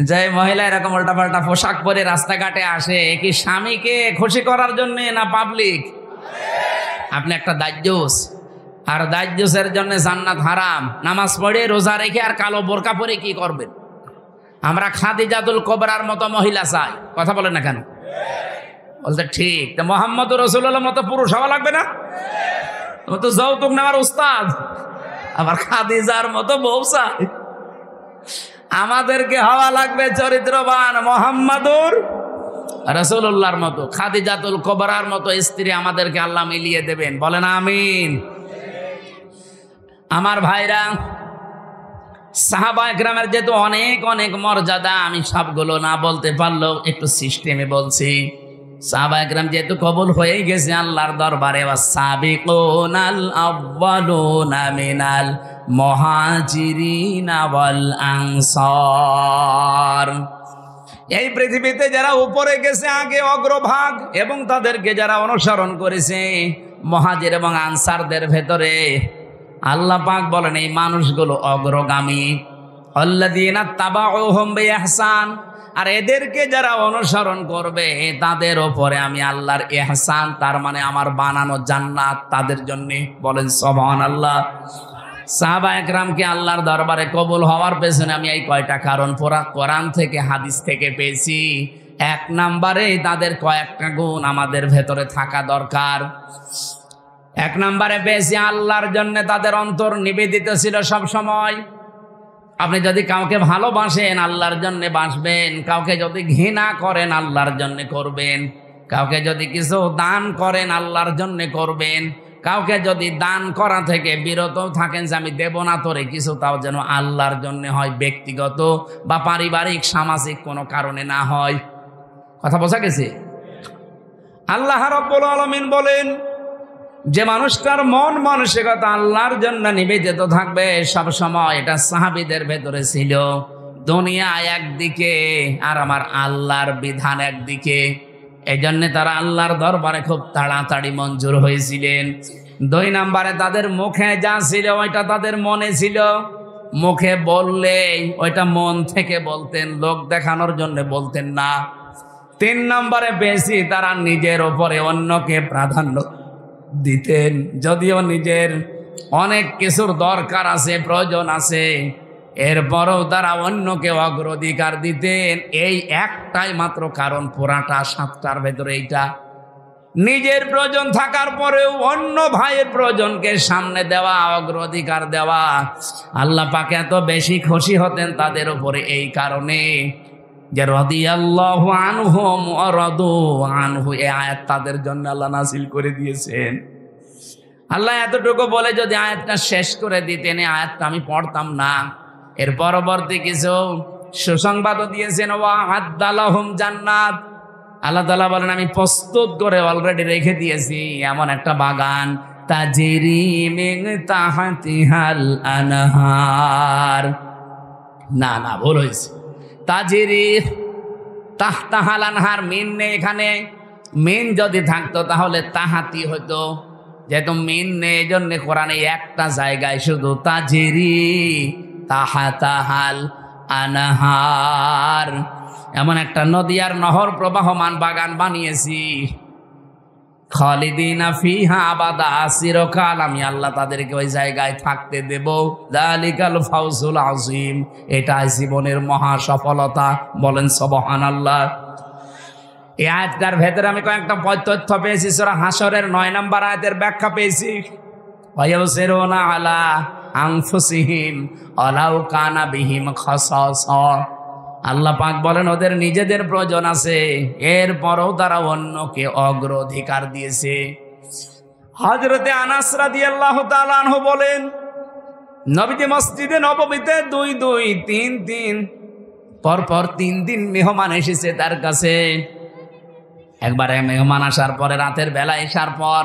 যে মহিলা এরকম উল্টাপাল্টা পোশাক পরে রাস্তাঘাটে আসে, কি স্বামীকে খুশি করার জন্য না পাবলিক? আপনি একটা দাজ্জুস, আর দাজ্জুসের জন্য জান্নাত হারাম। নামাজ পড়ে রোজা রেখে আর কালো বোরকা পরে কি করবেন? আমরা খাদিজাতুল কুবরার মতো মহিলা চাই। কথা বলেন না কেন? বলতে ঠিক। তো মুহাম্মদ রাসূলুল্লাহর মতো পুরুষ হওয়া লাগবে না? তুমি তো যৌতুক নেওয়ার উস্তাদ, আবার খাদিজার মতো বউ চাই। আমাদেরকে হওয়া লাগবে চরিত্রবান মুহাম্মদুর রাসূলুল্লাহর মতো, খাদিজাতুল কুবরার মতো স্ত্রী আমাদেরকে আল্লাহ মিলিয়ে দেবেন। বলেন আমিন। আমার ভাইরা, সাহাবা একরামের যেহেতু অনেক অনেক মর্যাদা, আমি সবগুলো না বলতে পারলেও একটু সিস্টেমে বলছি। সাহাবা একরাম যেহেতু কবুল হয়ে গেছে আল্লাহর দরবারে, ওয়াস-সাবিকুনাল আউয়ালুনা মিনাল মুহাজিরিনা ওয়াল আনসার, এই পৃথিবীতে যারা উপরে গেছে আগে অগ্রভাগ, এবং তাদেরকে যারা অনুসরণ করেছে মুহাজির এবং আনসারদের ভেতরে, আল্লাহ পাক বলেন এই মানুষগুলো অগ্রগামী। আল্লাযীনা তাবাউহুম বিইহসান, আর এদেরকে যারা অনুসরণ করবে তাদের উপরে আমি আল্লাহর ইহসান, তার মানে আমার বানানো জান্নাত তাদের জন্য। বলেন সুবহানাল্লাহ। সাহাবা একরামকে আল্লাহর দরবারে কবুল হওয়ার পেছনে আমি এই কয়টা কারণ পুরা কোরআন থেকে হাদিস থেকে পেয়েছি। 1 নম্বরে তাদের কয়েকটা গুণ আমাদের ভেতরে থাকা দরকার। 1 নম্বরে পেয়েছি আল্লাহর জন্য তাদের অন্তর নিবেদিত ছিল সব সময়। আপনি যদি কাউকে ভালোবাসেন আল্লাহর জন্য বাসবেন, কাউকে যদি ঘৃণা করেন আল্লাহর জন্য করবেন, কাউকে যদি কিছু দান করেন আল্লাহর জন্য করবেন, কাউকে যদি দান করা থেকে বিরত থাকেন যে আমি দেব না তোরে কিছু, তাও যেন আল্লাহর জন্য হয়, ব্যক্তিগত বা পারিবারিক সামাজিক কোনো কারণে না হয়। কথা বোঝা গেছে? আল্লাহ রাব্বুল আলামিন বলেন যে মানুষটার মন মানসিকতা আল্লাহর জন্য নিবেদিত থাকবে সব সময়, এটা সাহাবীদের ভেতরে ছিল। দুনিয়া একদিকে আর আমার আল্লাহর বিধান একদিকে, এই জন্য তারা আল্লাহর দরবারে খুব তাড়াতাড়ি মঞ্জুর হয়েছিলেন। 2 নম্বরে তাদের মুখে যা ছিল ওইটা তাদের মনে ছিল। মুখে বললে ওইটা মন থেকে বলতেন, লোক দেখানোর জন্য বলতেন না। 3 নম্বরে বেশি তারা নিজের ওপরে অন্যকে প্রাধান্য দিতেন, যদিও নিজের অনেক কিছুর দরকার আছে, প্রয়োজন আছে, এরপরও তারা অন্যকে অগ্রাধিকার দিতেন। এই একটাই মাত্র কারণ, পুরাটা 7টার ভেতরে এইটা। নিজের প্রয়োজন থাকার পরেও অন্য ভাইয়ের প্রয়োজনকে সামনে দেওয়া, অগ্রাধিকার দেওয়া। আল্লাহ পাক এত বেশি খুশি হতেন তাদের উপরে এই কারণে যে রাদিয়াল্লাহু আনহুম ওয়া রাদু আনহু, এই আয়াত তাদের জন্য আল্লাহ নাযিল করে দিয়েছেন। আল্লাহ এতটুকু বলে যদি আয়াতটা শেষ করে দিতেন, এই আয়াতটা আমি পড়তাম না। এর পরবর্তী কিছু সুসংবাদও দিয়েছেন, ওয়া আ'আদ্দালাহুম জান্নাত, আল্লাহ তাআলা বলেন আমি প্রস্তুত করে অলরেডি রেখে দিয়েছি এমন একটা বাগান, তাজরি মিন তাহতিহাল আনহার। না ভুল হয়েছে, তাজরি তাহতাহাল আনহার, মিন নেই এখানে। মিন যদি থাকতো তাহলে তাহাতি হতো, যেহেতু মিন নেই এই জন্য কোরআনে একটা জায়গায় শুধু তাজিরি তাহাতাহাল আনহার, এমন একটা নদী আর নহর প্রবাহমান বাগান বানিয়েছি। খালিদিনা ফিহা আবাদা, চিরকাল আমি আল্লাহ তাদেরকে ওই জায়গায় থাকতে দেব। যালিকাল ফাউজুল আযীম, এটাই জীবনের মহা সফলতা। বলেন সুবহানাল্লাহ। এই আয়াতটার ভেতরে আমি কয়েকটা তথ্য পেয়েছি। সূরা হাশরের 9 নম্বর আয়াতের ব্যাখ্যা পেয়েছি। ওয়ায়ুসিরুনা আলা আনফুসিহিম ওয়ালাউ কানা বিহিম খাসাসা, আল্লাহ পাক বলেন ওদের নিজেদের প্রয়োজন আছে, এরপরও তারা অন্যকে অগ্রাধিকার দিয়েছে। হযরতে আনাস রাদিয়াল্লাহু তাআলা আনহু বলেন, নবীজি মসজিদে নববীতে 2-2, 3-3 পরপর 3 দিন মেহমান এসেছে তার কাছে। একবারে মেহমান আসার পরে রাতের বেলা আসার পর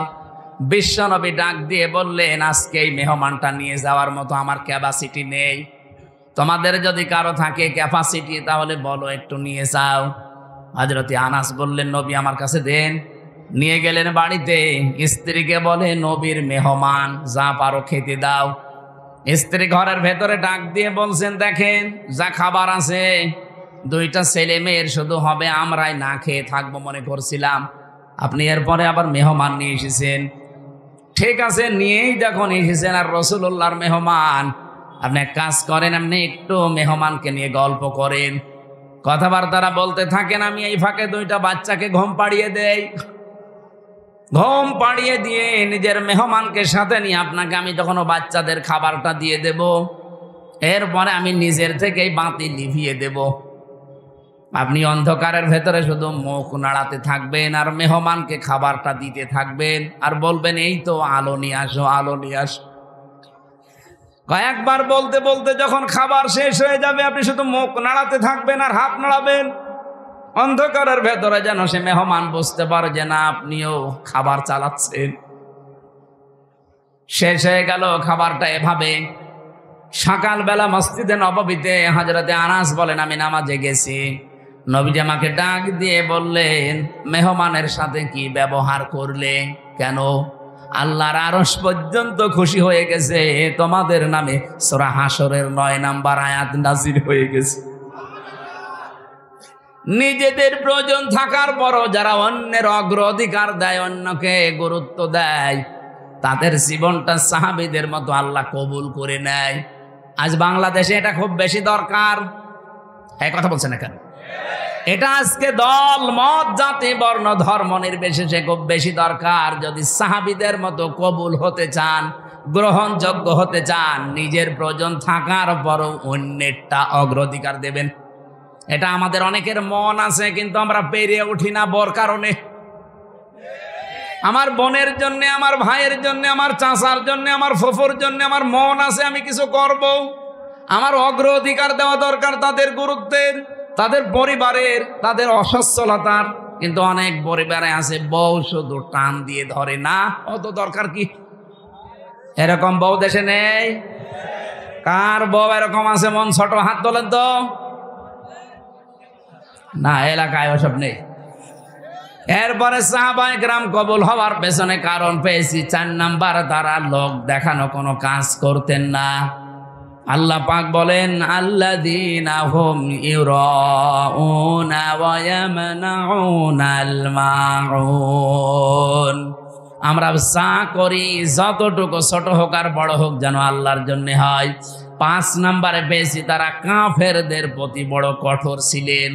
বিশ্বনবী ডাক দিয়ে বললেন, আজকে এই মেহমানটা নিয়ে যাওয়ার মতো আমার ক্যাপাসিটি নেই, তোমাদের যদি কারো থাকে ক্যাপাসিটি তাহলে বলো, একটু নিয়ে যাও। হযরতে আনাস বললেন, নবী আমার কাছে দেন। নিয়ে গেলেন বাড়িতে, স্ত্রীকে বলে, নবীর মেহমান, যা পারো খেতে দাও। স্ত্রী ঘরের ভেতরে ডাক দিয়ে বলছেন, দেখেন যা খাবার আছে, 2টা ছেলে মেয়ের শুধু হবে, আমরাই না খেয়ে থাকবো মনে করছিলাম, আপনি এরপরে আবার মেহমান নিয়ে এসেছেন। ঠিক আছে, নিয়েই যখন এসেছেন আর রাসূলুল্লাহর মেহমান, আপনি এক কাজ করেন, আপনি একটু মেহমানকে নিয়ে গল্প করেন, কথাবার্তারা বলতে থাকেন, আমি এই ফাঁকে 2টা বাচ্চাকে ঘুম পাড়িয়ে দেই। ঘুম পাড়িয়ে দিয়ে নিজের মেহমানকে সাথে নিয়ে আপনাকে আমি যখন বাচ্চাদের খাবারটা দিয়ে দেব, এরপরে আমি নিজের থেকেই বাতি নিভিয়ে দেব। আপনি অন্ধকারের ভেতরে শুধু মুখ নাড়াতে থাকবেন আর মেহমানকে খাবারটা দিতে থাকবেন আর বলবেন, এই তো আলো নিয়ে আসো, আলো নিয়ে আসো। কয়েকবার বলতে বলতে যখন খাবার শেষ হয়ে যাবে, আপনি শুধু মুখ নাড়াতে থাকবেন আর হাত নাড়াবেন, অন্ধকারের ভেতরে যেন সে মেহমান বুঝতে পারে যে না, আপনিও খাবার চালাচ্ছেন। শেষ হয়ে গেল খাবারটা এভাবে। সকালবেলা মসজিদে নববীতে হযরতে আনাস বলেন, আমি নামাজে গেছি, নবীজি আমাকে ডাক দিয়ে বললেন, মেহমানের সাথে কি ব্যবহার করলে? কেন? আল্লাহর আরশ পর্যন্ত খুশি হয়ে গেছে, তোমাদের নামে সূরা হাশরের 9 নম্বর আয়াত নাযিল হয়ে গেছে। নিজেদের প্রয়োজন থাকার পরও যারা অন্যের অগ্রাধিকার দেয়, অন্যকে গুরুত্ব দেয়, তাদের জীবনটা সাহাবীদের মতো আল্লাহ কবুল করে নেয়। আজ বাংলাদেশে এটা খুব বেশি দরকার। এই কথা বলছেন না কেন? এটা আজকে দল মত জাতি বর্ণ ধর্ম নির্বিশেষে খুব বেশি দরকার। যদি সাহাবীদের মতো কবুল হতে চান, গ্রহণযোগ্য হতে চান, নিজের প্রয়োজন থাকার পরও অন্যেরটা অগ্রাধিকার দেবেন। এটা আমাদের অনেকের মন আছে, কিন্তু আমরা পেরিয়ে উঠি না বড় কারণে। আমার বোনের জন্য, আমার ভাইয়ের জন্য, আমার চাচার জন্য, আমার ফুফুর জন্য আমার মন আছে, আমি কিছু করব। আমার অগ্রাধিকার দেওয়া দরকার তাদের গুরুত্বের, তাদের পরিবারের, তাদের অসচ্ছলতার। কিন্তু অনেক পরিবারে আছে বউ শুধু টান দিয়ে ধরে, না অত দরকার কি? এরকম বউ দেশে নেই? কার বউ এরকম আছে মন ছোট? হাত তোলেন তো। না, এলাকায় ওসব নেই। এরপরে সাহাবায়ে কেরাম কবুল হওয়ার পেছনে কারণ পেয়েছি 4 নাম্বার, তারা লোক দেখানো কোনো কাজ করতেন না। আল্লাহ পাক বলেন, আল্লাযীনা হুম ইউরাউনা ওয়া ইয়ামনাউনাল মাউন। আমরা যা করি, যতটুকু ছোট হোক আর বড় হোক, যেন আল্লাহর জন্য হয়। 5 নাম্বারে পেয়েছি তারা কাফেরদের প্রতি বড় কঠোর ছিলেন।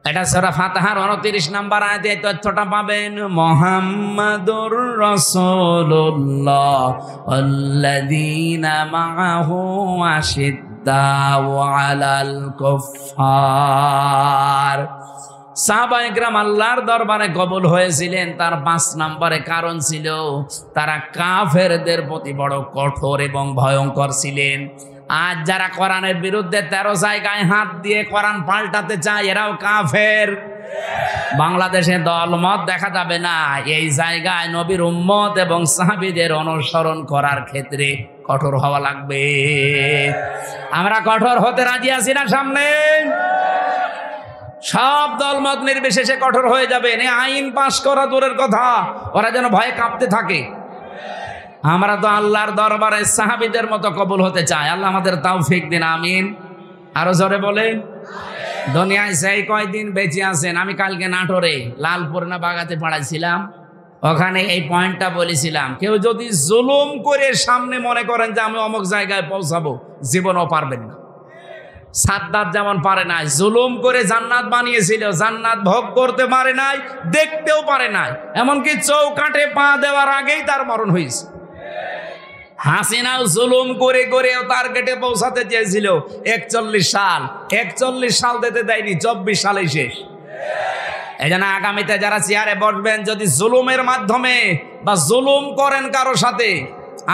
এটা সূরা ফাতিহার 29 নাম্বার আয়াতে এই তথ্যটা পাবেন। মুহাম্মাদুর রাসূলুল্লাহ আল্লাযীনা মাআহু আশিদ্দাউ আলাল কুফফার। সাহাবায়ে কেরাম আল্লাহর দরবারে কবুল হয়েছিলেন, তার 5 নম্বরে কারণ ছিল তারা কাফেরদের প্রতি বড় কঠোর এবং ভয়ঙ্কর ছিলেন। আজ যারা কোরআনের বিরুদ্ধে 13 জায়গায় হাত দিয়ে কোরআন পাল্টাতে চায়, এরাও কাফের। বাংলাদেশে দলমত দেখা যাবে না। এই জায়গায় নবীর উম্মত এবং সাহাবীদের অনুসরণ করার ক্ষেত্রে কঠোর হওয়া লাগবে। আমরা কঠোর হতে রাজি আছি না? সামনে সব দলমত নির্বিশেষে কঠোর হয়ে যাবেন। এই আইন পাশ করা দূরের কথা, ওরা যেন ভয়ে কাঁপতে থাকে। আমরা তো আল্লাহর দরবারে সাহাবীদের মতো কবুল হতে চাই। আল্লাহ আমাদের তৌফিক দিন, আমিন। আরো জোরে বলেন। দুনিয়ায় সেই কয়দিন বেঁচে আছেন। আমি কালকে নাটোরে লালপুর না বাগাতে পড়াইছিলাম, ওখানে এই পয়েন্টটা বলেছিলাম, কেউ যদি জুলুম করে সামনে মনে করেন যে আমি অমুক জায়গায় পৌঁছাবো, জীবনও পারবেন না। সাদ্দাত যেমন পারে নাই, জুলুম করে জান্নাত বানিয়েছিল, জান্নাত ভোগ করতে পারে নাই, দেখতেও পারে নাই, এমনকি চৌকাঠে পা দেওয়ার আগেই তার মরণ হয়েছে। হাসিনাও জুলুম করে করে টার্গেটে পৌঁছাতে চেয়েছিল 41 সাল, 41 সাল দিতে দেয়নি, 24 সালে শেষ। এই জন্য আগামীতে যারা চেয়ারে বসবেন, যদি জুলুমের মাধ্যমে বা জুলুম করেন কারো সাথে,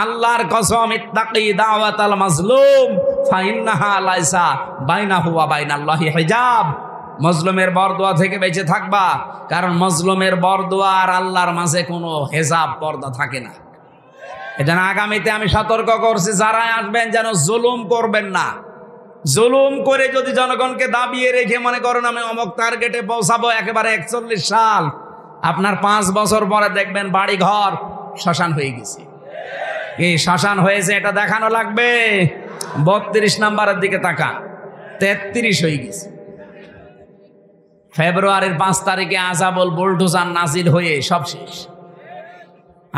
আল্লাহর কসম, ইত্তাকি দাওয়াতাল মাজলুম ফাইন্নাহা লাইসা বাইনাহু ওয়া বাইনাল্লাহি হিজাব। মজলুমের বরদোয়া থেকে বেঁচে থাকবা, কারণ মজলুমের বরদোয়া আর আল্লাহর মাঝে কোনো হিজাব পর্দা থাকে না। এজন্য আগামীতে আমি সতর্ক করছি, যারা আসবেন যেন জুলুম করবেন না। জুলুম করে যদি জনগণকে দাবিয়ে রেখে মনে করেন আমি অমুক টার্গেটে পৌঁছাবো একেবারে 41 সাল, আপনার 5 বছর পরে দেখবেন বাড়ি ঘর শ্মশান হয়ে গেছে। এই শ্মশান হয়েছে এটা দেখানো লাগবে। 32 নাম্বারের দিকে তাকা, 33 হয়ে গেছে। ফেব্রুয়ারির 5 তারিখে আযাবুল বুলডোজার নাজিল হয়ে সব শেষ।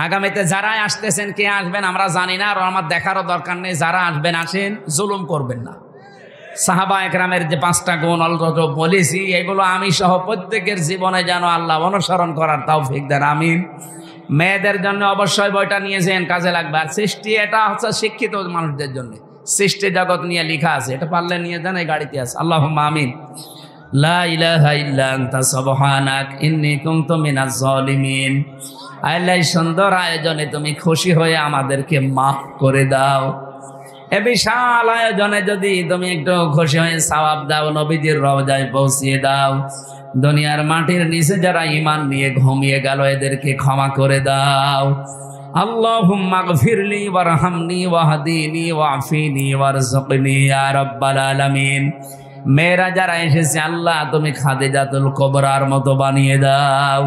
আগামীতে যারাই আসতেছেন, কে আসবেন আমরা জানি না, আর আমার দেখারও দরকার নেই। যারা আসবেন আসেন, জুলুম করবেন না। সাহাবা একরামের যে 5টা গুণ অলরেডি বলেছি, এগুলো আমি সহ প্রত্যেকের জীবনে যেন আল্লাহ অনুসরণ করার তৌফিক দেন, আমিন। মেয়েদের জন্য অবশ্যই বইটা নিয়েছেন, কাজে লাগবে। আর সৃষ্টি, এটা হচ্ছে শিক্ষিত মানুষদের জন্য, সৃষ্টি জগৎ নিয়ে লেখা আছে, এটা পারলে নিয়ে যান, এই গাড়িতে আছে। আল্লাহুম্মা আমিন। লা ইলাহা ইল্লা আনতা সুবহানাক ইন্নী কুনতু মিনাজ জালিমিন। আল্লাহ, সুন্দর আয়োজনে তুমি খুশি হয়ে আমাদেরকে মাফ করে দাও। এ বিশাল আয়োজনে যদি তুমি একটু খুশি হয়ে সওয়াব দাও, নবীজির রওজায় পৌঁছিয়ে দাও। দুনিয়ার মাটির নিচে যারা ঈমান নিয়ে ঘুমিয়ে গেল, এদেরকে ক্ষমা করে দাও। আল্লাহুম্মা গফিরলি ওয়ারহামনি ওয়াহদিনি ওয়াফিনি ওয়ারযুকনি ইয়া রাব্বাল আলামিন। মেয়েরা যারা এসেছে, আল্লাহ তুমি খাদিজাতুল কুবরার মতো বানিয়ে দাও।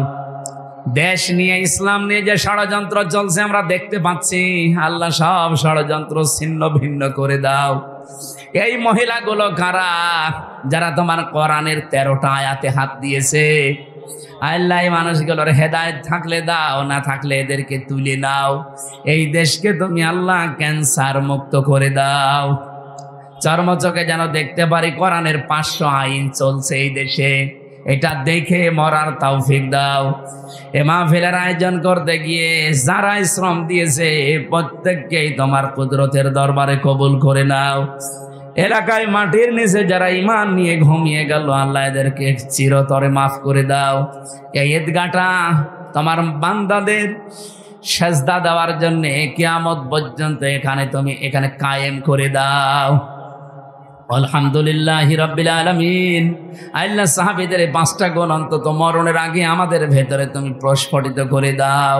দেশ নিয়ে, ইসলাম নিয়ে যে ষড়যন্ত্র চলছে আমরা দেখতে পাচ্ছি, আল্লাহ সব ষড়যন্ত্র ছিন্ন ভিন্ন করে দাও। এই মহিলাগুলো কারা, যারা তোমার কোরআনের 13টা আয়াতে হাত দিয়েছে? আল্লাহ, এই মানুষগুলোর হেদায়েত থাকলে দাও, না থাকলে এদেরকে তুলে নাও। এই দেশকে তুমি আল্লাহ ক্যান্সার মুক্ত করে দাও। চর্মচোখে যেন দেখতে পারি কোরআনের 500 আইন চলছে এই দেশে, এটা দেখে মরার তৌফিক দাও। এ মাহফিলের আয়োজন করতে গিয়ে যারা শ্রম দিয়েছে, প্রত্যেককেই তোমার কুদরতের দরবারে কবুল করে নাও। এলাকায় মাটির নিচে যারা ঈমান নিয়ে ঘুমিয়ে গেল, আল্লাহ এদেরকে চিরতরে মাফ করে দাও। এই ঈদগাহটা তোমার বান্দাদের সেজদা দেওয়ার জন্য কিয়ামত পর্যন্ত এখানে কায়েম করে দাও। আলহামদুলিল্লাহি রাব্বিল আলামিন। আল্লাহ, সাহাবীদের 5টা গুণ অন্তত মরণের আগে আমাদের ভেতরে তুমি প্রস্ফুটিত করে দাও।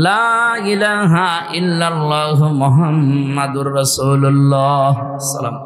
লা ইলাহা ইল্লাল্লাহু মুহাম্মাদুর রাসূলুল্লাহ। সালাম।